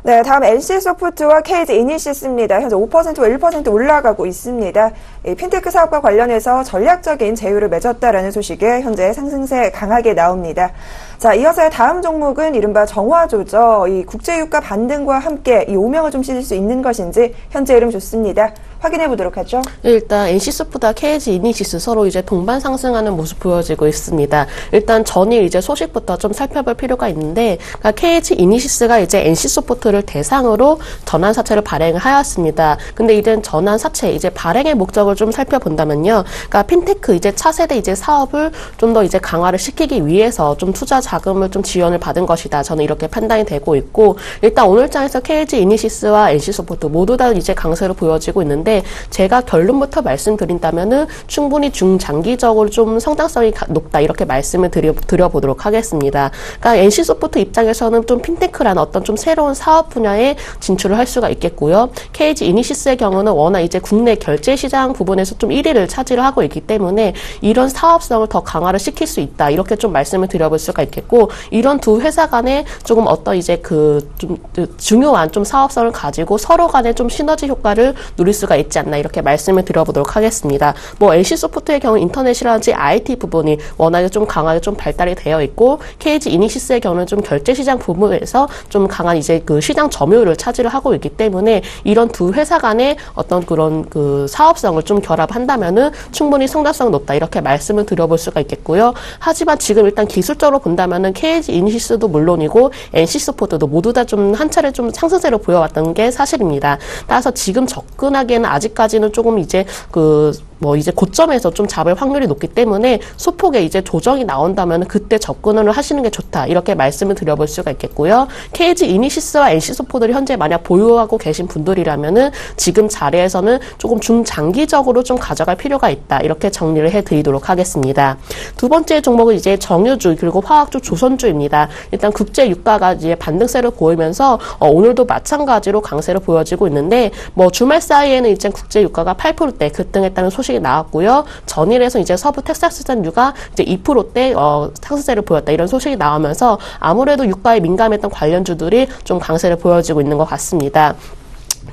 네, 다음 NC소프트와 KG 이니시스입니다. 현재 5%와 1% 올라가고 있습니다. 핀테크 사업과 관련해서 전략적인 제휴를 맺었다라는 소식에 현재 상승세 강하게 나옵니다. 자, 이어서 다음 종목은 이른바 정화조죠. 이 국제유가 반등과 함께 이 오명을 좀 씻을 수 있는 것인지 현재 흐름 좋습니다. 확인해 보도록 하죠. 일단 NC소프트와 KG 이니시스 서로 이제 동반 상승하는 모습 보여지고 있습니다. 일단 전일 이제 소식부터 좀 살펴볼 필요가 있는데, 그러니까 KG 이니시스가 이제 NC소프트를 대상으로 전환 사채를 발행을 하였습니다. 근데 이제 전환 사채 이제 발행의 목적을 좀 살펴본다면요, 그러니까 핀테크 이제 차세대 이제 사업을 좀 더 이제 강화를 시키기 위해서 좀 투자 자금을 좀 지원을 받은 것이다. 저는 이렇게 판단이 되고 있고, 일단 오늘장에서 KG 이니시스와 NC소프트 모두 다 이제 강세로 보여지고 있는데, 있는데 제가 결론부터 말씀드린다면은 충분히 중장기적으로 좀 성장성이 높다 이렇게 말씀을 드려보도록 하겠습니다. 그러니까 NC소프트 입장에서는 좀 핀테크라는 어떤 좀 새로운 사업 분야에 진출을 할 수가 있겠고요. KG 이니시스의 경우는 워낙 이제 국내 결제 시장 부분에서 좀 1위를 차지를 하고 있기 때문에 이런 사업성을 더 강화를 시킬 수 있다 이렇게 좀 말씀을 드려볼 수가 있겠고, 이런 두 회사 간에 조금 어떤 이제 좀 중요한 좀 사업성을 가지고 서로 간에 좀 시너지 효과를 누릴 수가 있지 않나 이렇게 말씀을 드려보도록 하겠습니다. 뭐 NC소프트의 경우 인터넷이라든지 IT 부분이 워낙에 좀 강하게 좀 발달이 되어 있고, KG 이니시스의 경우는 좀 결제 시장 부분에서 좀 강한 이제 그 시장 점유율을 차지를 하고 있기 때문에 이런 두 회사 간의 어떤 그런 그 사업성을 좀 결합한다면은 충분히 성장성 높다 이렇게 말씀을 드려볼 수가 있겠고요. 하지만 지금 일단 기술적으로 본다면은 KG 이니시스도 물론이고 NC소프트도 모두 다 좀 한 차례 좀 상승세로 보여왔던 게 사실입니다. 따라서 지금 접근하기에는 아직까지는 조금 이제 이제 고점에서 좀 잡을 확률이 높기 때문에 소폭의 이제 조정이 나온다면 그때 접근을 하시는 게 좋다 이렇게 말씀을 드려볼 수가 있겠고요. KG 이니시스와 NC소프트를 현재 만약 보유하고 계신 분들이라면은 지금 자리에서는 조금 중장기적으로 좀 가져갈 필요가 있다 이렇게 정리를 해드리도록 하겠습니다. 두 번째 종목은 이제 정유주 그리고 화학주 조선주입니다. 일단 국제 유가가 이제 반등세를 보이면서 오늘도 마찬가지로 강세를 보여지고 있는데 주말 사이에는 이제 국제 유가가 8%대 급등했다는 소식이 나왔고요. 전일에서 이제 서부 텍사스 산유가 이제 2%대 상승세를 보였다 이런 소식이 나오면서 아무래도 유가에 민감했던 관련주들이 좀 강세를 보여지고 있는 것 같습니다.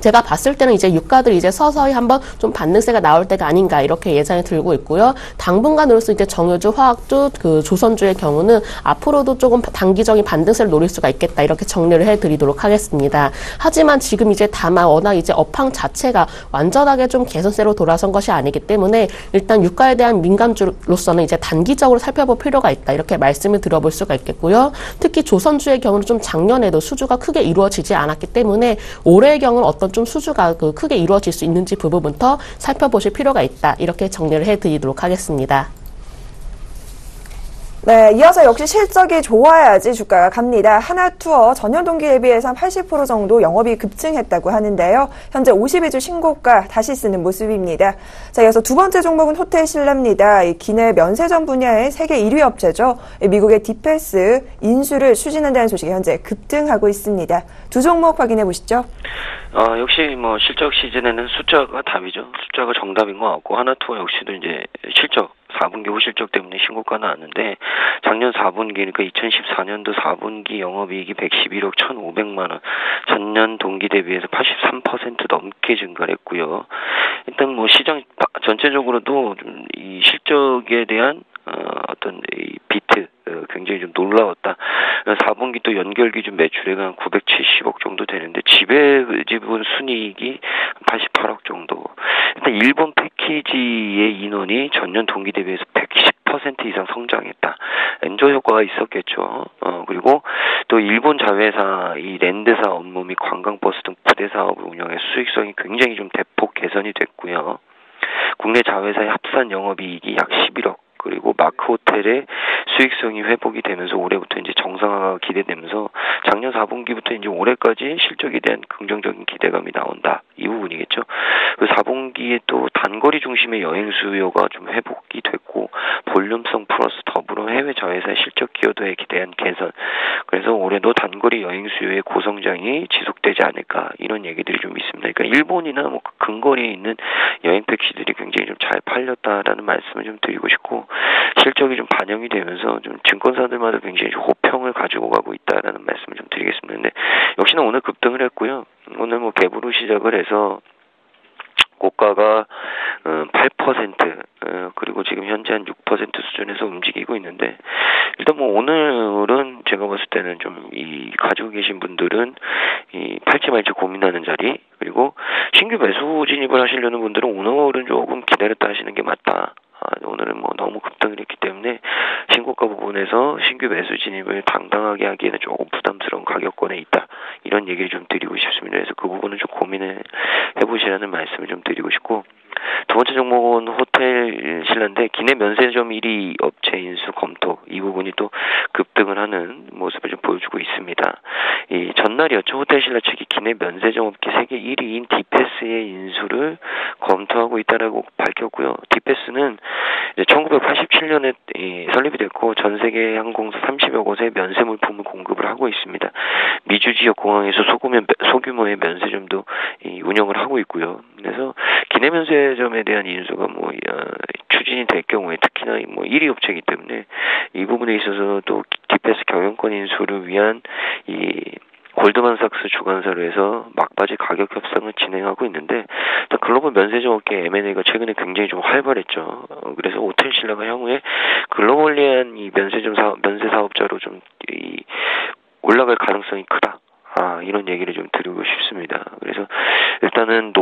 제가 봤을 때는 이제 유가들이 이제 서서히 한번 좀 반등세가 나올 때가 아닌가 이렇게 예상이 들고 있고요. 당분간으로서 이제 정유주, 화학주, 조선주의 경우는 앞으로도 조금 단기적인 반등세를 노릴 수가 있겠다 이렇게 정리를 해드리도록 하겠습니다. 하지만 지금 이제 다만 워낙 이제 업황 자체가 완전하게 좀 개선세로 돌아선 것이 아니기 때문에 일단 유가에 대한 민감주로서는 이제 단기적으로 살펴볼 필요가 있다 이렇게 말씀을 드려볼 수가 있겠고요. 특히 조선주의 경우는 좀 작년에도 수주가 크게 이루어지지 않았기 때문에 올해의 경우는 어떤 좀 수주가 크게 이루어질 수 있는지 부분부터 살펴보실 필요가 있다. 이렇게 정리를 해드리도록 하겠습니다. 네, 이어서 역시 실적이 좋아야지 주가가 갑니다. 하나투어 전년 동기 대비해서 80% 정도 영업이 급증했다고 하는데요. 현재 52주 신고가 다시 쓰는 모습입니다. 자, 이어서 두 번째 종목은 호텔신라입니다. 기내 면세점 분야의 세계 1위 업체죠. 미국의 디패스 인수를 추진한다는 소식이 현재 급등하고 있습니다. 두 종목 확인해 보시죠. 역시 실적 시즌에는 숫자가 답이죠. 숫자가 정답인 것 같고, 하나투어 역시도 이제 실적 4분기 후 실적 때문에 신고가 나왔는데, 작년 4분기, 그러니까 2014년도 4분기 영업이익이 111억 1,500만 원, 전년 동기 대비해서 83% 넘게 증가를 했고요. 일단 시장 전체적으로도 좀 이 실적에 대한 어떤 이 비트 굉장히 좀 놀라웠다. 4분기 또 연결 기준 매출액은 한 970억 정도 되는데 지분 순이익이 88억 정도. 일단 일본 패키지의 인원이 전년 동기 대비해서 110% 이상 성장했다. 엔저 효과가 있었겠죠. 그리고 또 일본 자회사 이 랜드사 업무 및 관광버스 등 부대 사업을 운영해 수익성이 굉장히 좀 대폭 개선이 됐고요. 국내 자회사의 합산 영업이익이 약 11억. 그리고 마크 호텔의 수익성이 회복이 되면서 올해부터 이제 정상화가 기대되면서 작년 4분기부터 이제 올해까지 실적에 대한 긍정적인 기대감이 나온다. 이 부분이겠죠. 그 4분기에 또 단거리 중심의 여행 수요가 좀 회복이 됐고, 볼륨성 플러스 더불어 해외 자회사의 실적 기여도에 기대한 개선. 그래서 올해도 단거리 여행 수요의 고성장이 지속되지 않을까, 이런 얘기들이 좀 있습니다. 그러니까 일본이나 근거리에 있는 여행 패키지들이 굉장히 좀 잘 팔렸다라는 말씀을 좀 드리고 싶고, 실적이 좀 반영이 되면서 좀 증권사들마다 굉장히 좀 호평을 가지고 가고 있다라는 말씀을 좀 드리겠습니다. 근데 역시나 오늘 급등을 했고요. 오늘 갭으로 시작을 해서 고가가 8% 그리고 지금 현재 한 6% 수준에서 움직이고 있는데, 일단 오늘은 제가 봤을 때는 좀 가지고 계신 분들은 팔지 말지 고민하는 자리, 그리고 신규 매수 진입을 하시려는 분들은 오늘은 조금 기다렸다 하시는 게 맞다. 오늘은 너무 급등을 했기 때문에 신고가 부분에서 신규 매수 진입을 당당하게 하기에는 조금 부담스러운 가격권에 있다. 이런 얘기를 좀 드리고 싶습니다. 그래서 그 부분은 좀 고민을 해보시라는 말씀을 좀 드리고 싶고, 두 번째 종목은 호텔신라인데 기내 면세점 1위 업체 인수 검토. 이 부분이 또 급등을 하는 모습을 좀 보여주고 있습니다. 이 전날이었죠. 호텔신라 측이 기내 면세점업계 세계 1위인 디패스의 인수를 검토하고 있다라고 밝혔고요. 디패스는 이제 1987년에 설립이 됐고 전 세계 항공사 30여 곳에 면세 물품을 공급을 하고 있습니다. 미주 지역 공항에서 소규모의 면세점도 운영을 하고 있고요. 그래서 기내 면세점에 대한 인수가 추진이 될 경우에 특히나 1위 업체이기 때문에 이 부분에 있어서도 디패스 경영권 인수를 위한 골드만삭스 주관사로 해서 막바지 가격 협상을 진행하고 있는데 글로벌 면세점 업계 M&A가 최근에 굉장히 좀 활발했죠. 그래서 호텔신라가 향후에 글로벌리한 이 면세 사업자로 좀 올라갈 가능성이 크다. 이런 얘기를 좀 드리고 싶습니다. 그래서 일단은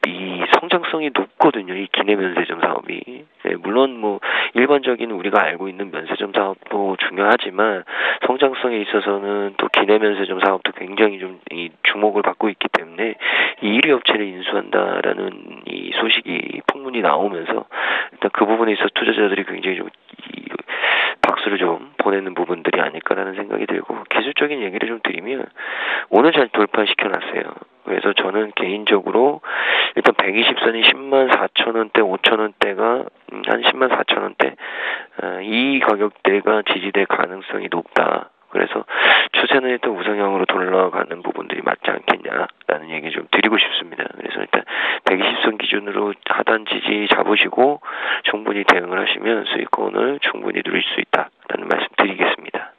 이 성장성이 높거든요. 이 기내 면세점 사업이. 물론 일반적인 우리가 알고 있는 면세점 사업도 중요하지만 성장성에 있어서는 또 기내 면세점 사업도 굉장히 좀 주목을 받고 있기 때문에 이 1위 업체를 인수한다라는 이 소식이 풍문이 나오면서 일단 그 부분에 있어서 투자자들이 굉장히 좀 박수를 좀 보내는 부분들이 아닐까라는 생각이 들고 기술적인 얘기를 좀 드리면 오늘 잘 돌파시켜놨어요. 그래서 저는 개인적으로 일단 120선이 104,000원대, 5,000원대가 한 104,000원대 이 가격대가 지지될 가능성이 높다. 그래서 추세는 일단 우상향으로 돌아가는 부분들이 맞지 않겠냐라는 얘기 좀 드리고 싶습니다. 그래서 일단 120선 기준으로 하단 지지 잡으시고 충분히 대응을 하시면 수익권을 충분히 누릴 수 있다라는 말씀 드리겠습니다.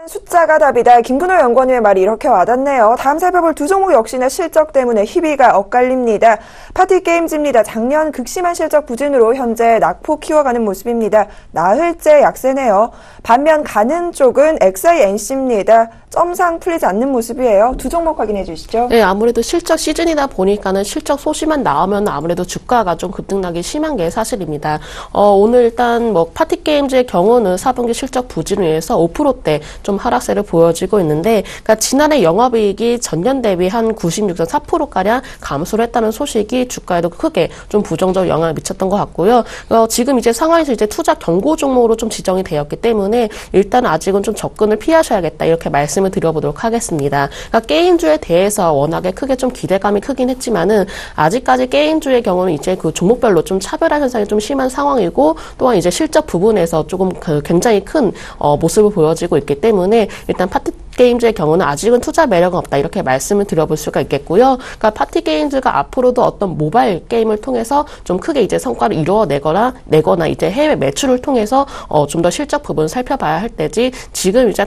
숫자가 답이다. 김근호 연구원의 말이 이렇게 와닿네요. 다음 살펴볼 두 종목 역시나 실적 때문에 희비가 엇갈립니다. 파티게임즈입니다. 작년 극심한 실적 부진으로 현재 낙폭 키워가는 모습입니다. 나흘째 약세네요. 반면 가는 쪽은 XINC입니다. 점상 풀리지 않는 모습이에요. 두 종목 확인해 주시죠. 네, 아무래도 실적 시즌이다 보니까는 실적 소식만 나오면 아무래도 주가가 좀 급등나기 심한 게 사실입니다. 오늘 일단 파티게임즈의 경우는 4분기 실적 부진을 위해서 5%대 좀 하락세를 보여지고 있는데, 그러니까 지난해 영업이익이 전년 대비 한 96.4%가량 감소를 했다는 소식이 주가에도 크게 좀 부정적 영향을 미쳤던 것 같고요. 지금 이제 상황에서 이제 투자 경고 종목으로 좀 지정이 되었기 때문에 일단 아직은 좀 접근을 피하셔야겠다 이렇게 말씀을 드려보도록 하겠습니다. 그러니까 게임주에 대해서 워낙에 크게 좀 기대감이 크긴 했지만은 아직까지 게임주의 경우는 이제 그 종목별로 좀 차별화 현상이 좀 심한 상황이고 또한 이제 실적 부분에서 조금 굉장히 큰 모습을 보여지고 있기 때문에 일단 파티게임즈의 경우는 아직은 투자 매력은 없다 이렇게 말씀을 드려볼 수가 있겠고요. 그러니까 파티게임즈가 앞으로도 어떤 모바일 게임을 통해서 좀 크게 이제 성과를 이루어내거나 이제 해외 매출을 통해서 좀 더 실적 부분을 살펴봐야 할 때지 지금 이제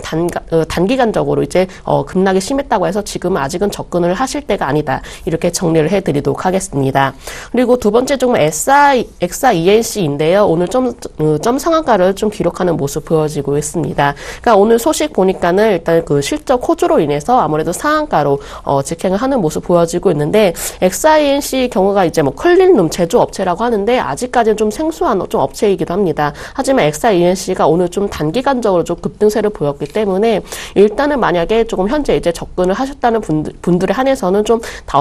단기간적으로 이제 급락이 심했다고 해서 지금은 아직은 접근을 하실 때가 아니다 이렇게 정리를 해드리도록 하겠습니다. 그리고 두 번째 종목 XINC인데요. 오늘 점 상한가를 좀 기록하는 모습 보여지고 있습니다. 그러니까 오늘 소식 보니까는 일단 그 실적 호조로 인해서 아무래도 상한가로 직행을 하는 모습 보여지고 있는데 XINC 경우가 이제 클린룸 제조업체라고 하는데 아직까지는 좀 생소한 좀 업체이기도 합니다. 하지만 XINC가 오늘 좀 단기간적으로 좀 급등세를 보였기 때문에 일단은 만약에 조금 현재 이제 접근을 하셨다는 분들에 한해서는 좀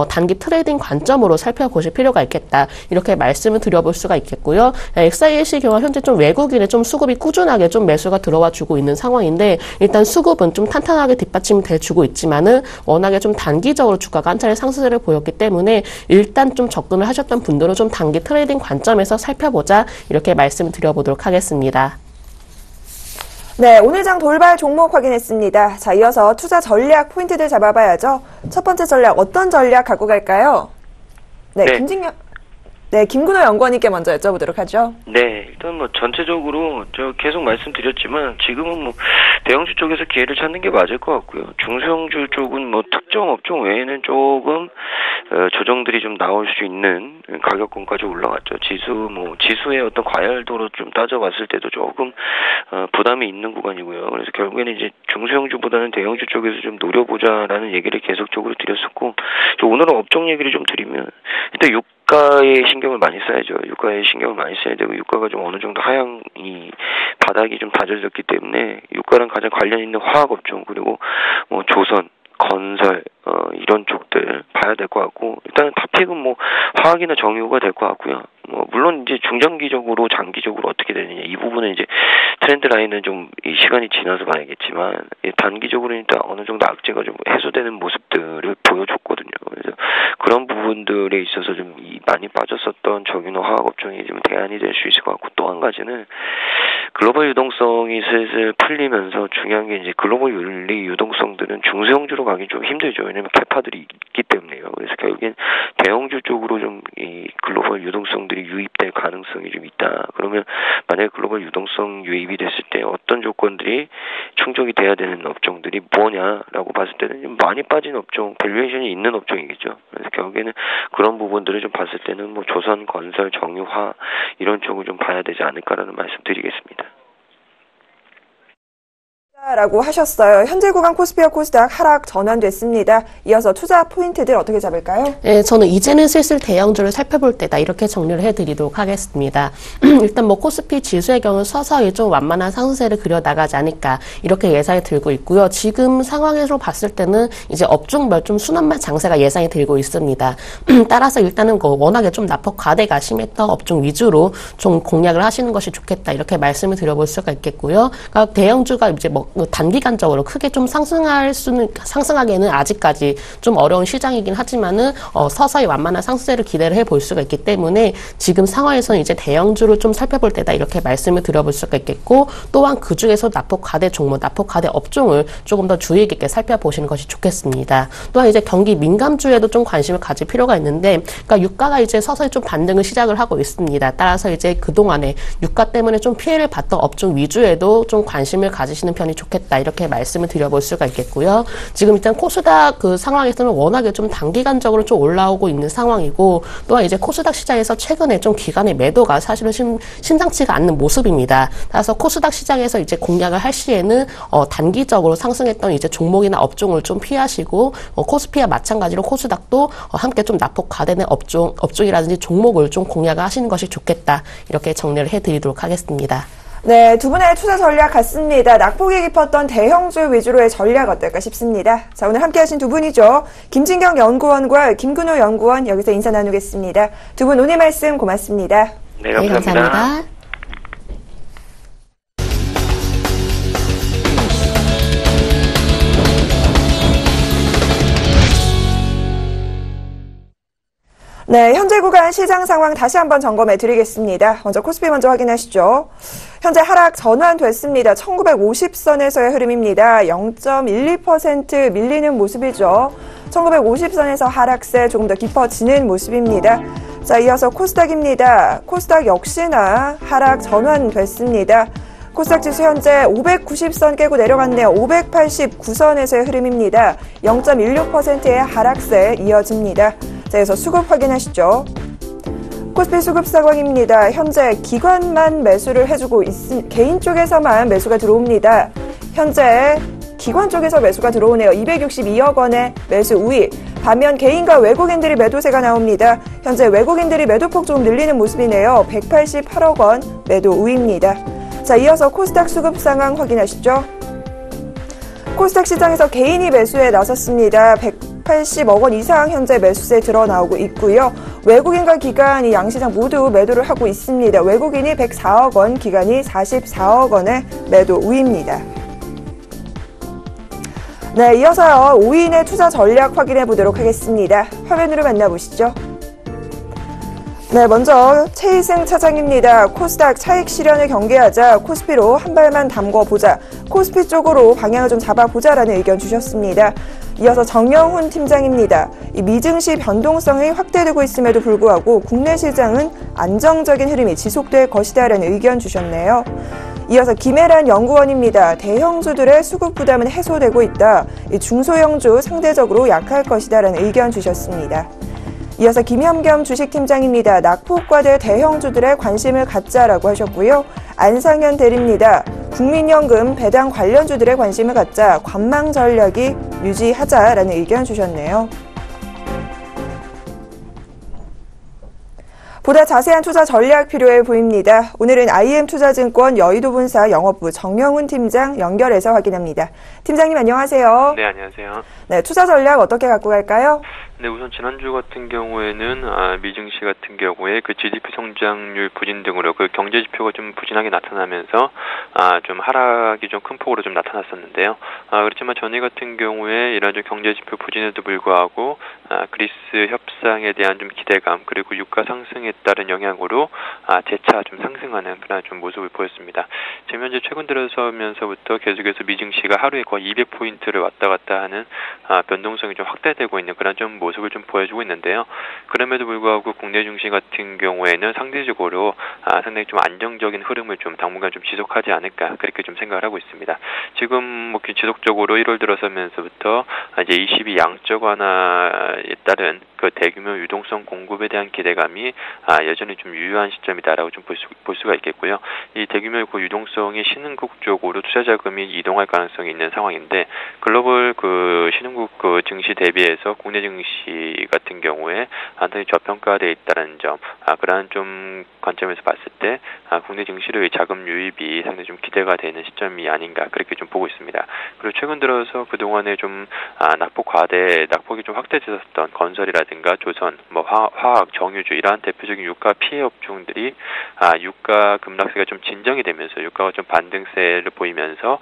단기 트레이딩 관점으로 살펴보실 필요가 있겠다 이렇게 말씀을 드려볼 수가 있겠고요. XINC 경우 현재 좀 외국인의 좀 수급이 꾸준하게 좀 매수가 들어와 주고 있는 상황인데 일단 수급은 좀 탄탄하게 뒷받침이 돼주고 있지만은 워낙에 좀 단기적으로 주가가 한 차례 상승세를 보였기 때문에 일단 좀 접근을 하셨던 분들은 좀 단기 트레이딩 관점에서 살펴보자 이렇게 말씀을 드려보도록 하겠습니다. 네, 오늘 장 돌발 종목 확인했습니다. 자, 이어서 투자 전략 포인트들 잡아봐야죠. 첫 번째 전략 어떤 전략 갖고 갈까요? 네. 김근호 연구원님께 먼저 여쭤보도록 하죠. 네, 일단 전체적으로 계속 말씀드렸지만 지금은 대형주 쪽에서 기회를 찾는 게 맞을 것 같고요. 중소형주 쪽은 특정 업종 외에는 조금 조정들이 좀 나올 수 있는 가격권까지 올라갔죠. 지수의 어떤 과열도로 좀 따져봤을 때도 조금 부담이 있는 구간이고요. 그래서 결국에는 이제 중소형주보다는 대형주 쪽에서 좀 노려보자라는 얘기를 계속적으로 드렸었고, 오늘은 업종 얘기를 좀 드리면 일단 유가에 신경을 많이 써야죠. 유가에 신경을 많이 써야 되고 유가가 좀 어느 정도 하향이 바닥이 좀 다져졌기 때문에 유가랑 가장 관련 있는 화학 업종 그리고 조선 건설 이런 쪽들 봐야 될 것 같고, 일단은 탑픽은 뭐 화학이나 정유가 될 것 같고요. 물론 이제 중장기적으로 장기적으로 어떻게 되느냐 이 부분은 이제 트렌드 라인은 좀 이 시간이 지나서 봐야겠지만, 단기적으로 일단 어느 정도 악재가 좀 해소되는 모습들을 보여줬거든요. 그래서 그런 부분들에 있어서 좀 많이 빠졌었던 정유나 화학 업종이 좀 대안이 될 수 있을 것 같고, 또 한 가지는 글로벌 유동성이 슬슬 풀리면서 중요한 게 이제 글로벌 윤리 유동성들은 중소형주로 가기 좀 힘들죠. 왜냐면 캐파들이 있기 때문에요. 그래서 결국엔 대형주 쪽으로 좀 이 글로벌 유동성들이 유입될 가능성이 좀 있다. 그러면 만약에 글로벌 유동성 유입이 됐을 때 어떤 조건들이 충족이 돼야 되는 업종들이 뭐냐라고 봤을 때는 좀 많이 빠진 업종, 밸류에이션이 있는 업종이겠죠. 그래서 결국에는 그런 부분들을 좀 봤을 때는 뭐 조선, 건설, 정유화 이런 쪽을 좀 봐야 되지 않을까라는 말씀드리겠습니다. 라고 하셨어요. 현재 구간 코스피와 코스닥 하락 전환됐습니다. 이어서 투자 포인트들 어떻게 잡을까요? 네, 저는 이제는 슬슬 대형주를 살펴볼 때다 이렇게 정리를 해드리도록 하겠습니다. 일단 뭐 코스피 지수의 경우 서서히 좀 완만한 상승세를 그려나가지 않을까 이렇게 예상이 들고 있고요. 지금 상황에서 봤을 때는 이제 업종별 좀 순환만 장세가 예상이 들고 있습니다. 따라서 일단은 워낙에 좀 낙폭 과대가 심했던 업종 위주로 좀 공략을 하시는 것이 좋겠다 이렇게 말씀을 드려볼 수가 있겠고요. 그러니까 대형주가 이제 뭐 단기간적으로 크게 좀 상승하기에는 아직까지 좀 어려운 시장이긴 하지만은 서서히 완만한 상승세를 기대를 해볼 수가 있기 때문에 지금 상황에서는 이제 대형주를 좀 살펴볼 때다 이렇게 말씀을 드려볼 수가 있겠고, 또한 그 중에서 낙폭 과대 종목, 낙폭 과대 업종을 조금 더 주의 깊게 살펴보시는 것이 좋겠습니다. 또한 이제 경기 민감주에도 좀 관심을 가질 필요가 있는데, 그러니까 유가가 이제 서서히 좀 반등을 시작을 하고 있습니다. 따라서 이제 그동안에 유가 때문에 좀 피해를 봤던 업종 위주에도 좀 관심을 가지시는 편이 좋겠다 이렇게 말씀을 드려볼 수가 있겠고요. 지금 일단 코스닥 그 상황에서는 워낙에 좀 단기간적으로 좀 올라오고 있는 상황이고, 또한 이제 코스닥 시장에서 최근에 좀 기관의 매도가 사실은 심상치가 않는 모습입니다. 따라서 코스닥 시장에서 이제 공략을 할 시에는 단기적으로 상승했던 이제 종목이나 업종을 좀 피하시고, 코스피와 마찬가지로 코스닥도 함께 좀 낙폭 과대된 업종이라든지 종목을 좀 공략을 하시는 것이 좋겠다 이렇게 정리를 해드리도록 하겠습니다. 네, 두 분의 투자 전략 같습니다. 낙폭이 깊었던 대형주 위주로의 전략 어떨까 싶습니다. 자, 오늘 함께 하신 두 분이죠. 김진경 연구원과 김근호 연구원 여기서 인사 나누겠습니다. 두 분 오늘 말씀 고맙습니다. 네, 감사합니다. 네, 감사합니다. 네, 현재 구간 시장 상황 다시 한번 점검해 드리겠습니다. 먼저 코스피 먼저 확인하시죠. 현재 하락 전환됐습니다. 1950선에서의 흐름입니다. 0.12% 밀리는 모습이죠. 1950선에서 하락세 조금 더 깊어지는 모습입니다. 자, 이어서 코스닥입니다. 코스닥 역시나 하락 전환됐습니다. 코스닥 지수 현재 590선 깨고 내려갔네요. 589선에서의 흐름입니다. 0.16%의 하락세 이어집니다. 자, 여기서 수급 확인하시죠. 코스피 수급 상황입니다. 현재 기관만 매수를 해주고 개인 쪽에서만 매수가 들어옵니다. 현재 기관 쪽에서 매수가 들어오네요. 262억 원의 매수 우위. 반면 개인과 외국인들이 매도세가 나옵니다. 현재 외국인들이 매도폭 좀 늘리는 모습이네요. 188억 원 매도 우위입니다. 자, 이어서 코스닥 수급 상황 확인하시죠. 코스닥 시장에서 개인이 매수에 나섰습니다. 180억 원 이상 현재 매수세 드러나오고 있고요. 외국인과 기관이 양시장 모두 매도를 하고 있습니다. 외국인이 104억 원, 기관이 44억 원의 매도 우위입니다. 네, 이어서요 5인의 투자 전략 확인해 보도록 하겠습니다. 화면으로 만나보시죠. 네, 먼저 최희승 차장입니다. 코스닥 차익 실현을 경계하자 코스피로 한 발만 담궈보자. 코스피 쪽으로 방향을 좀 잡아보자라는 의견 주셨습니다. 이어서 정영훈 팀장입니다. 이 미증시 변동성이 확대되고 있음에도 불구하고 국내 시장은 안정적인 흐름이 지속될 것이다라는 의견 주셨네요. 이어서 김혜란 연구원입니다. 대형주들의 수급 부담은 해소되고 있다. 이 중소형주 상대적으로 약할 것이다라는 의견 주셨습니다. 이어서 김현겸 주식팀장입니다. 낙폭과대 대형주들의 관심을 갖자라고 하셨고요. 안상현 대리입니다. 국민연금 배당 관련주들의 관심을 갖자 관망 전략이 유지하자라는 의견 주셨네요. 보다 자세한 투자 전략 필요해 보입니다. 오늘은 IM투자증권 여의도분사 영업부 정영훈 팀장 연결해서 확인합니다. 팀장님 안녕하세요. 네, 안녕하세요. 네, 투자 전략 어떻게 갖고 갈까요? 네, 우선 지난주 같은 경우에는 미증시 같은 경우에 그 GDP 성장률 부진 등으로 그 경제 지표가 좀 부진하게 나타나면서 좀 하락이 좀 큰 폭으로 좀 나타났었는데요. 그렇지만 전일 같은 경우에 이런 좀 경제 지표 부진에도 불구하고 그리스 협상에 대한 좀 기대감 그리고 유가 상승에 따른 영향으로 재차 좀 상승하는 그런 좀 모습을 보였습니다. 지금 현재 최근 들어서면서부터 계속해서 미증시가 하루에 거의 200포인트를 왔다 갔다 하는 변동성이 좀 확대되고 있는 그런 좀 모습을 좀 보여주고 있는데요. 그럼에도 불구하고 국내 증시 같은 경우에는 상대적으로 상당히 좀 안정적인 흐름을 좀 당분간 좀 지속하지 않을까 그렇게 좀 생각을 하고 있습니다. 지금 뭐 지속적으로 1월 들어서면서부터 이제 22 양적 완화에 따른 그 대규모 유동성 공급에 대한 기대감이 여전히 좀 유효한 시점이다라고 좀 볼 수가 있겠고요. 이 대규모 그 유동성이 신흥국 쪽으로 투자 자금이 이동할 가능성이 있는 상황인데 글로벌 그 신흥국 그 증시 대비해서 국내 증시 같은 경우에 상당히 저평가되어 있다는 점, 그러한 좀 관점에서 봤을 때 국내 증시의 자금 유입이 상당히 좀 기대가 되는 시점이 아닌가 그렇게 좀 보고 있습니다. 그리고 최근 들어서 그 동안에 좀 낙폭이 좀 확대되었던 건설이라든가 조선, 뭐 화학, 정유주 이러한 대표적인 유가 피해 업종들이 유가 급락세가 좀 진정이 되면서 유가가 좀 반등세를 보이면서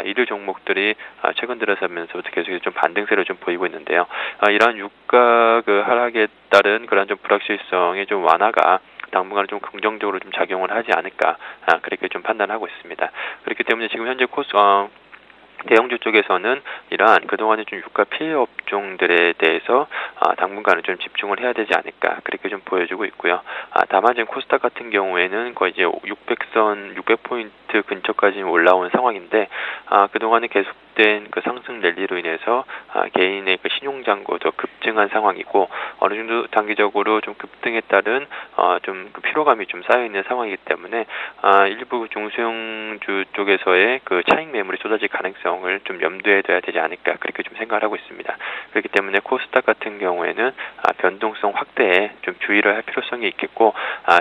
이들 종목들이 최근 들어서면서부터 계속해서 좀 반등세를 좀 보이고 있는데요. 이러한 유가 그 하락에 따른 그런 좀 불확실성의 좀 완화가 당분간 좀 긍정적으로 좀 작용을 하지 않을까 그렇게 좀 판단하고 있습니다. 그렇기 때문에 지금 현재 대형주 쪽에서는 이러한 그동안의 좀 유가 피해 업종들에 대해서 당분간은 좀 집중을 해야 되지 않을까 그렇게 좀 보여주고 있고요. 다만 지금 코스닥 같은 경우에는 거의 이제 600포인트 근처까지 올라온 상황인데 그동안에 계속된 그 상승 랠리로 인해서 개인의 그 신용잔고도 급증한 상황이고 어느 정도 단기적으로 좀 급등에 따른 좀 그 피로감이 좀 쌓여 있는 상황이기 때문에 일부 중소형주 쪽에서의 그 차익 매물이 쏟아질 가능성을 좀 염두에 둬야 되지 않을까 그렇게 좀 생각을 하고 있습니다. 그렇기 때문에 코스닥 같은 경우에는 변동성 확대에 좀 주의를 할 필요성이 있겠고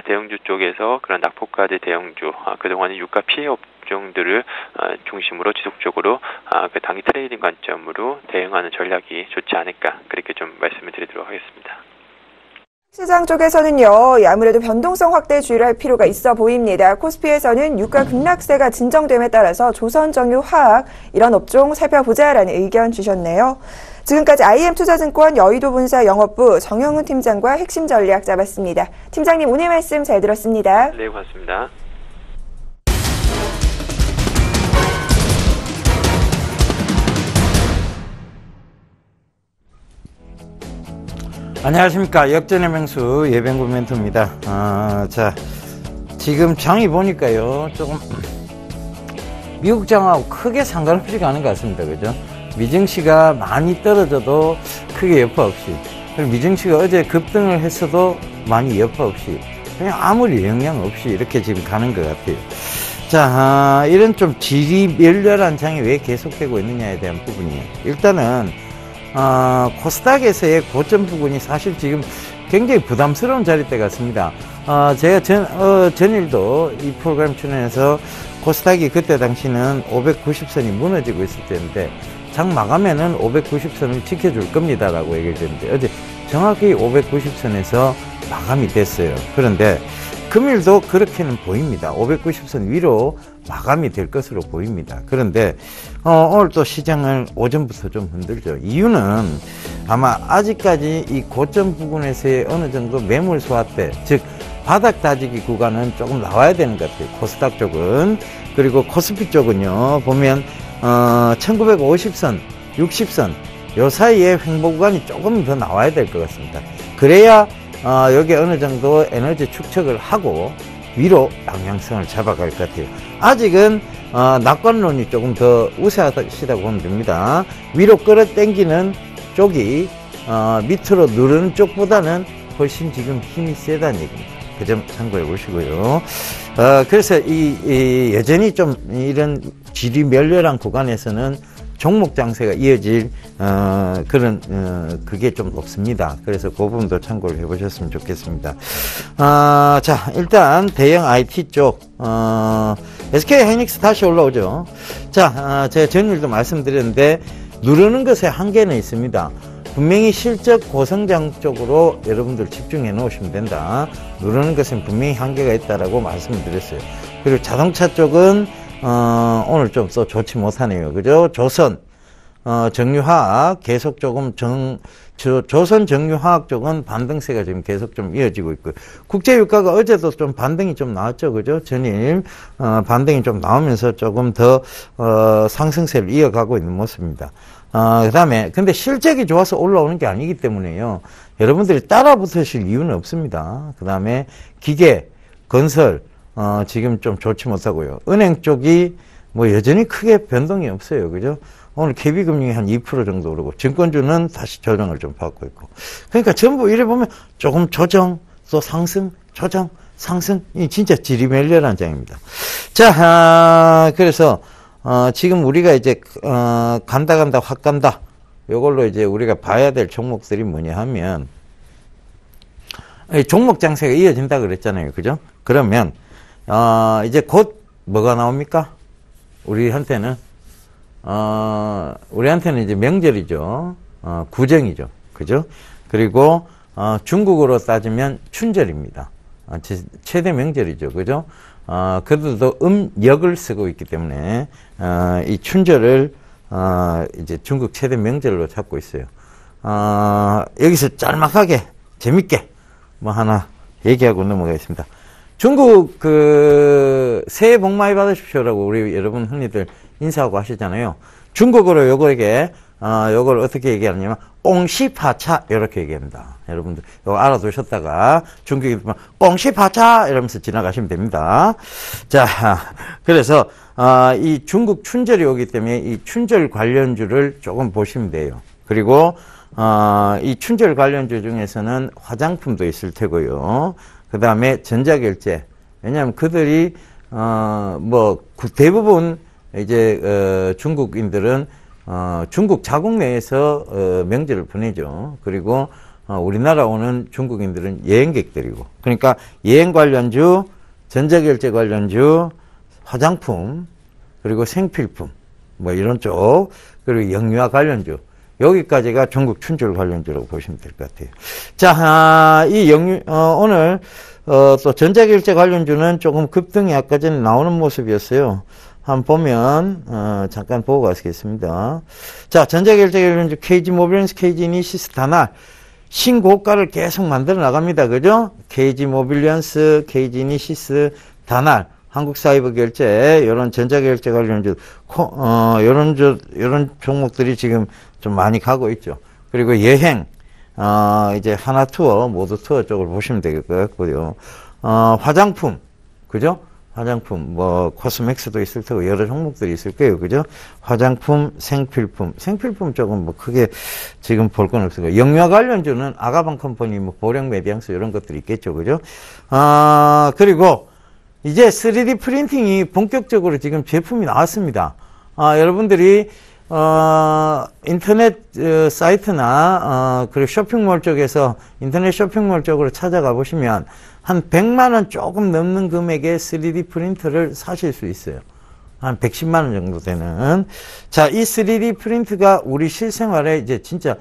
대형주 쪽에서 그런 낙폭과대 대형주 그동안의 유가 피해 업종들을 중심으로 지속적으로 그 단기 트레이딩 관점으로 대응하는 전략이 좋지 않을까 그렇게 좀 말씀을 드리도록 하겠습니다. 시장 쪽에서는요, 아무래도 변동성 확대에 주의를 할 필요가 있어 보입니다. 코스피에서는 유가 급락세가 진정됨에 따라서 조선, 정유, 화학 이런 업종 살펴보자라는 의견 주셨네요. 지금까지 IM투자증권 여의도분사 영업부 정영훈 팀장과 핵심 전략 잡았습니다. 팀장님 오늘 말씀 잘 들었습니다. 네, 고맙습니다. 안녕하십니까. 역전의 명수 예병구 멘토입니다. 자, 지금 장이 보니까요, 조금 미국 장하고 크게 상관없이 가는 것 같습니다. 그죠? 미증시가 많이 떨어져도 크게 여파 없이, 그리고 미증시가 어제 급등을 했어도 많이 여파 없이, 그냥 아무리 영향 없이 이렇게 지금 가는 것 같아요. 자, 이런 좀 질이 멸렬한 장이 왜 계속되고 있느냐에 대한 부분이에요. 일단은 코스닥에서의 고점 부분이 사실 지금 굉장히 부담스러운 자리대 같습니다. 제가 전일도 이 프로그램 출연해서 코스닥이 그때 당시는 590선이 무너지고 있을 때인데 장 마감에는 590선을 지켜줄 겁니다라고 얘기를 했는데 어제 정확히 590선에서 마감이 됐어요. 그런데 금일도 그렇게는 보입니다. 590선 위로 마감이 될 것으로 보입니다. 그런데 오늘 또 시장을 오전부터 좀 흔들죠. 이유는 아마 아직까지 이 고점 부분에서의 어느 정도 매물 소화대, 즉 바닥 다지기 구간은 조금 나와야 되는 것 같아요. 코스닥 쪽은. 그리고 코스피 쪽은요, 보면 1950선, 60선 요 사이에 횡보 구간이 조금 더 나와야 될 것 같습니다. 그래야 여기 어느 정도 에너지 축적을 하고 위로 방향성을 잡아갈 것 같아요. 아직은 낙관론이 조금 더 우세하시다고 보면 됩니다. 위로 끌어당기는 쪽이 밑으로 누르는 쪽보다는 훨씬 지금 힘이 세다는 얘기입니다. 그 점 참고해 보시고요. 그래서 여전히 좀 이런 질이 멸렬한 구간에서는 종목 장세가 이어질 그런 그게 좀 높습니다. 그래서 그 부분도 참고를 해보셨으면 좋겠습니다. 자, 일단 대형 IT 쪽 SK 하이닉스 다시 올라오죠. 자, 제가 전일도 말씀드렸는데 누르는 것에 한계는 있습니다. 분명히 실적 고성장 쪽으로 여러분들 집중해 놓으시면 된다. 누르는 것은 분명히 한계가 있다라고 말씀을 드렸어요. 그리고 자동차 쪽은 오늘 좀 또 좋지 못하네요. 그죠? 조선 정유화학 계속 조금 조선 정유화학 쪽은 반등세가 지금 계속 좀 이어지고 있고, 국제유가가 어제도 좀 반등이 좀 나왔죠. 그죠? 전일 반등이 좀 나오면서 조금 더 상승세를 이어가고 있는 모습입니다. 그 다음에 근데 실적이 좋아서 올라오는 게 아니기 때문에요, 여러분들이 따라 붙으실 이유는 없습니다. 그 다음에 기계, 건설 지금 좀 좋지 못하고요. 은행 쪽이 뭐 여전히 크게 변동이 없어요. 그죠? 오늘 KB금융이 한 2% 정도 오르고, 증권주는 다시 조정을 좀 받고 있고. 그러니까 전부 이래 보면 조금 조정, 또 상승, 조정, 상승, 이 진짜 지리멸렬한 장입니다. 자, 그래서 지금 우리가 이제 간다 확 간다, 요걸로 이제 우리가 봐야 될 종목들이 뭐냐 하면, 종목 장세가 이어진다 그랬잖아요. 그죠? 그러면 이제 곧 뭐가 나옵니까? 우리한테는 이제 명절이죠. 구정이죠. 그죠? 그리고 중국으로 따지면 춘절입니다. 최대 명절이죠. 그죠? 그들도 음력을 쓰고 있기 때문에 이 춘절을 이제 중국 최대 명절로 잡고 있어요. 여기서 짤막하게 재밌게 뭐 하나 얘기하고 넘어가겠습니다. 중국 새해 복 많이 받으십시오라고 우리 여러분 흔히들 인사하고 하시잖아요. 중국어로 요걸 어떻게 얘기하냐면 꽁시파차 이렇게 얘기합니다. 여러분들 이거 알아두셨다가 중국에 보면 꽁시파차 이러면서 지나가시면 됩니다. 자, 그래서 이 중국 춘절이 오기 때문에 이 춘절 관련주를 조금 보시면 돼요. 그리고 이 춘절 관련주 중에서는 화장품도 있을 테고요. 그 다음에 전자결제. 왜냐하면 그들이 대부분 이제 중국인들은 중국 자국 내에서 명절을 보내죠. 그리고 우리나라 오는 중국인들은 여행객들이고, 그러니까 여행 관련주, 전자결제 관련주, 화장품, 그리고 생필품 뭐 이런 쪽, 그리고 영유아 관련주, 여기까지가 중국 춘절 관련주라고 보시면 될 것 같아요. 자, 오늘 또 전자결제 관련주는 조금 급등이 아까 전에 나오는 모습이었어요. 한번 보면 잠깐 보고 가시겠습니다. 자, 전자결제 관련주 KG모빌리언스, KG이니시스, 다날 신고가를 계속 만들어 나갑니다. 그죠? KG모빌리언스, KG이니시스, 다날, 한국사이버결제, 이런 전자결제 관련주, 이런 종목들이 지금 좀 많이 가고 있죠. 그리고 여행, 이제 하나투어, 모두투어 쪽을 보시면 될 것 같고요. 화장품, 그죠? 화장품, 코스맥스도 있을 테고, 여러 종목들이 있을 거예요. 그죠? 화장품, 생필품 쪽은 뭐 크게 지금 볼 건 없어요. 영유아 관련주는 아가방 컴퍼니, 보령 메디앙스 이런 것들이 있겠죠. 그죠? 그리고 이제 3D 프린팅이 본격적으로 지금 제품이 나왔습니다. 여러분들이 인터넷 사이트나 그리고 쇼핑몰 쪽에서 인터넷 쇼핑몰 쪽으로 찾아가 보시면 한 100만 원 조금 넘는 금액의 3D 프린터를 사실 수 있어요. 한 110만 원 정도 되는. 자, 이 3D 프린트가 우리 실생활에 이제 진짜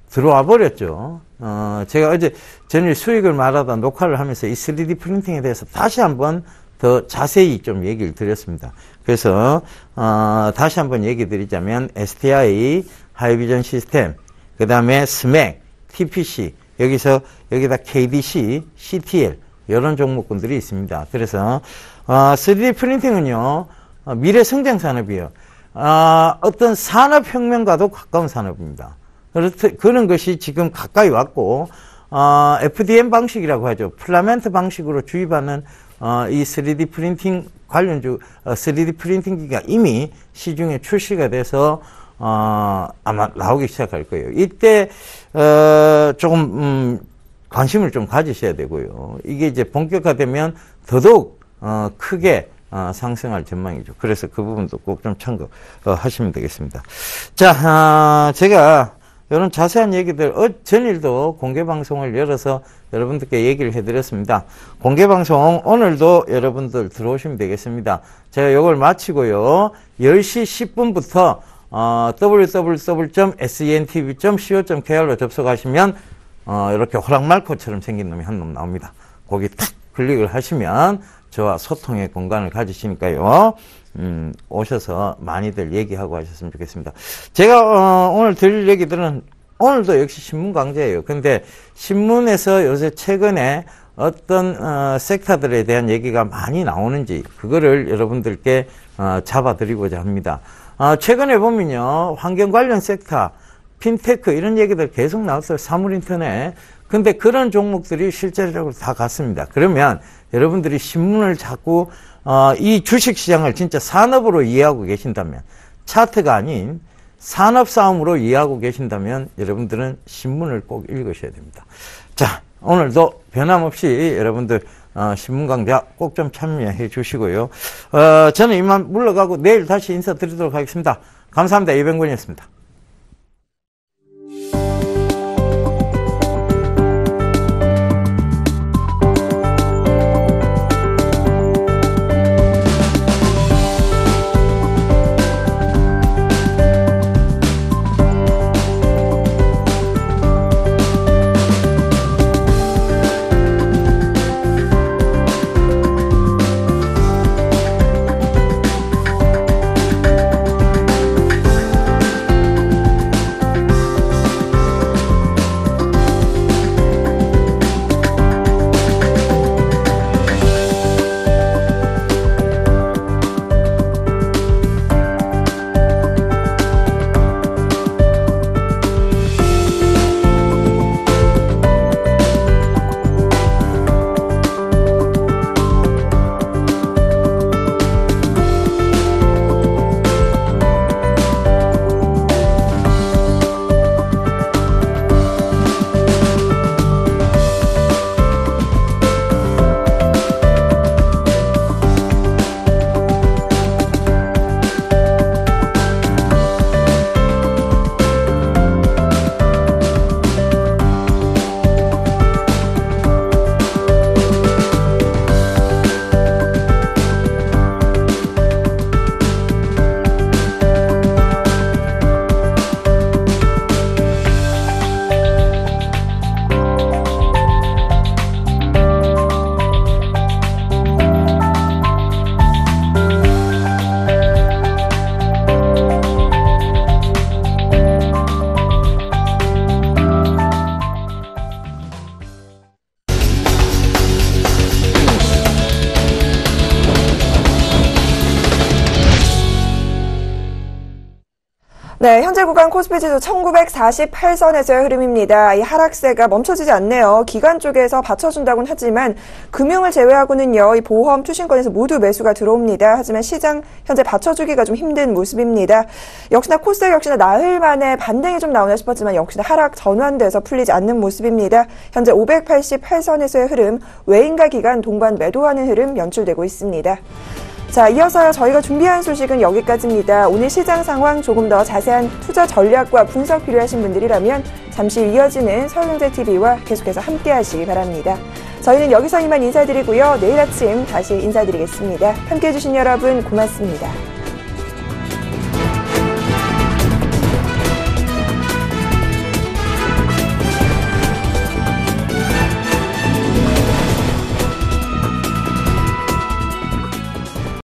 들어와 버렸죠. 제가 어제 전일 수익을 말하다 녹화를 하면서 이 3D 프린팅에 대해서 다시 한번 더 자세히 좀 얘기를 드렸습니다. 그래서 다시 한번 얘기 드리자면 STI, 하이비전 시스템, 그 다음에 스맥, TPC, 여기다 KDC, CTL 이런 종목군들이 있습니다. 그래서 3D 프린팅은요, 미래 성장 산업이에요. 어떤 산업혁명과도 가까운 산업입니다. 그런 것이 지금 가까이 왔고, FDM 방식이라고 하죠. 플라멘트 방식으로 주입하는 이 3D 프린팅 관련주, 3D 프린팅기가 이미 시중에 출시가 돼서 아마 나오기 시작할 거예요. 이때 조금 관심을 좀 가지셔야 되고요. 이게 이제 본격화되면 더더욱 크게 상승할 전망이죠. 그래서 그 부분도 꼭 좀 참고하시면 되겠습니다. 자, 제가 이런 자세한 얘기들 전일도 공개방송을 열어서 여러분들께 얘기를 해드렸습니다. 공개방송 오늘도 여러분들 들어오시면 되겠습니다. 제가 이걸 마치고요 10시 10분부터 www.sentv.co.kr로 접속하시면 이렇게 호랑말코처럼 생긴 놈이 한 놈 나옵니다. 거기 탁 클릭을 하시면 저와 소통의 공간을 가지시니까요. 오셔서 많이들 얘기하고 하셨으면 좋겠습니다. 제가 오늘 드릴 얘기들은 오늘도 역시 신문 강좌예요. 근데 신문에서 요새 최근에 어떤 섹터들에 대한 얘기가 많이 나오는지 그거를 여러분들께 잡아드리고자 합니다. 최근에 보면요 환경 관련 섹터, 핀테크 이런 얘기들 계속 나왔어요. 사물인터넷. 근데 그런 종목들이 실제적으로 다 갔습니다. 그러면 여러분들이 신문을 자꾸 이 주식시장을 진짜 산업으로 이해하고 계신다면, 차트가 아닌 산업 싸움으로 이해하고 계신다면 여러분들은 신문을 꼭 읽으셔야 됩니다. 자, 오늘도 변함없이 여러분들 신문 강좌 꼭 좀 참여해 주시고요. 저는 이만 물러가고 내일 다시 인사드리도록 하겠습니다. 감사합니다. 이병건이었습니다. 네, 현재 구간 코스피 지수 1948선에서의 흐름입니다. 이 하락세가 멈춰지지 않네요. 기관 쪽에서 받쳐준다고는 하지만 금융을 제외하고는요, 이 보험, 투신권에서 모두 매수가 들어옵니다. 하지만 시장 현재 받쳐주기가 좀 힘든 모습입니다. 역시나 코스닥 역시나 나흘 만에 반등이 좀 나오나 싶었지만 역시나 하락 전환돼서 풀리지 않는 모습입니다. 현재 588선에서의 흐름, 외인과 기관 동반 매도하는 흐름 연출되고 있습니다. 자, 이어서 저희가 준비한 소식은 여기까지입니다. 오늘 시장 상황 조금 더 자세한 투자 전략과 분석 필요하신 분들이라면 잠시 이어지는 서울경제TV와 계속해서 함께 하시기 바랍니다. 저희는 여기서 이만 인사드리고요. 내일 아침 다시 인사드리겠습니다. 함께해 주신 여러분 고맙습니다.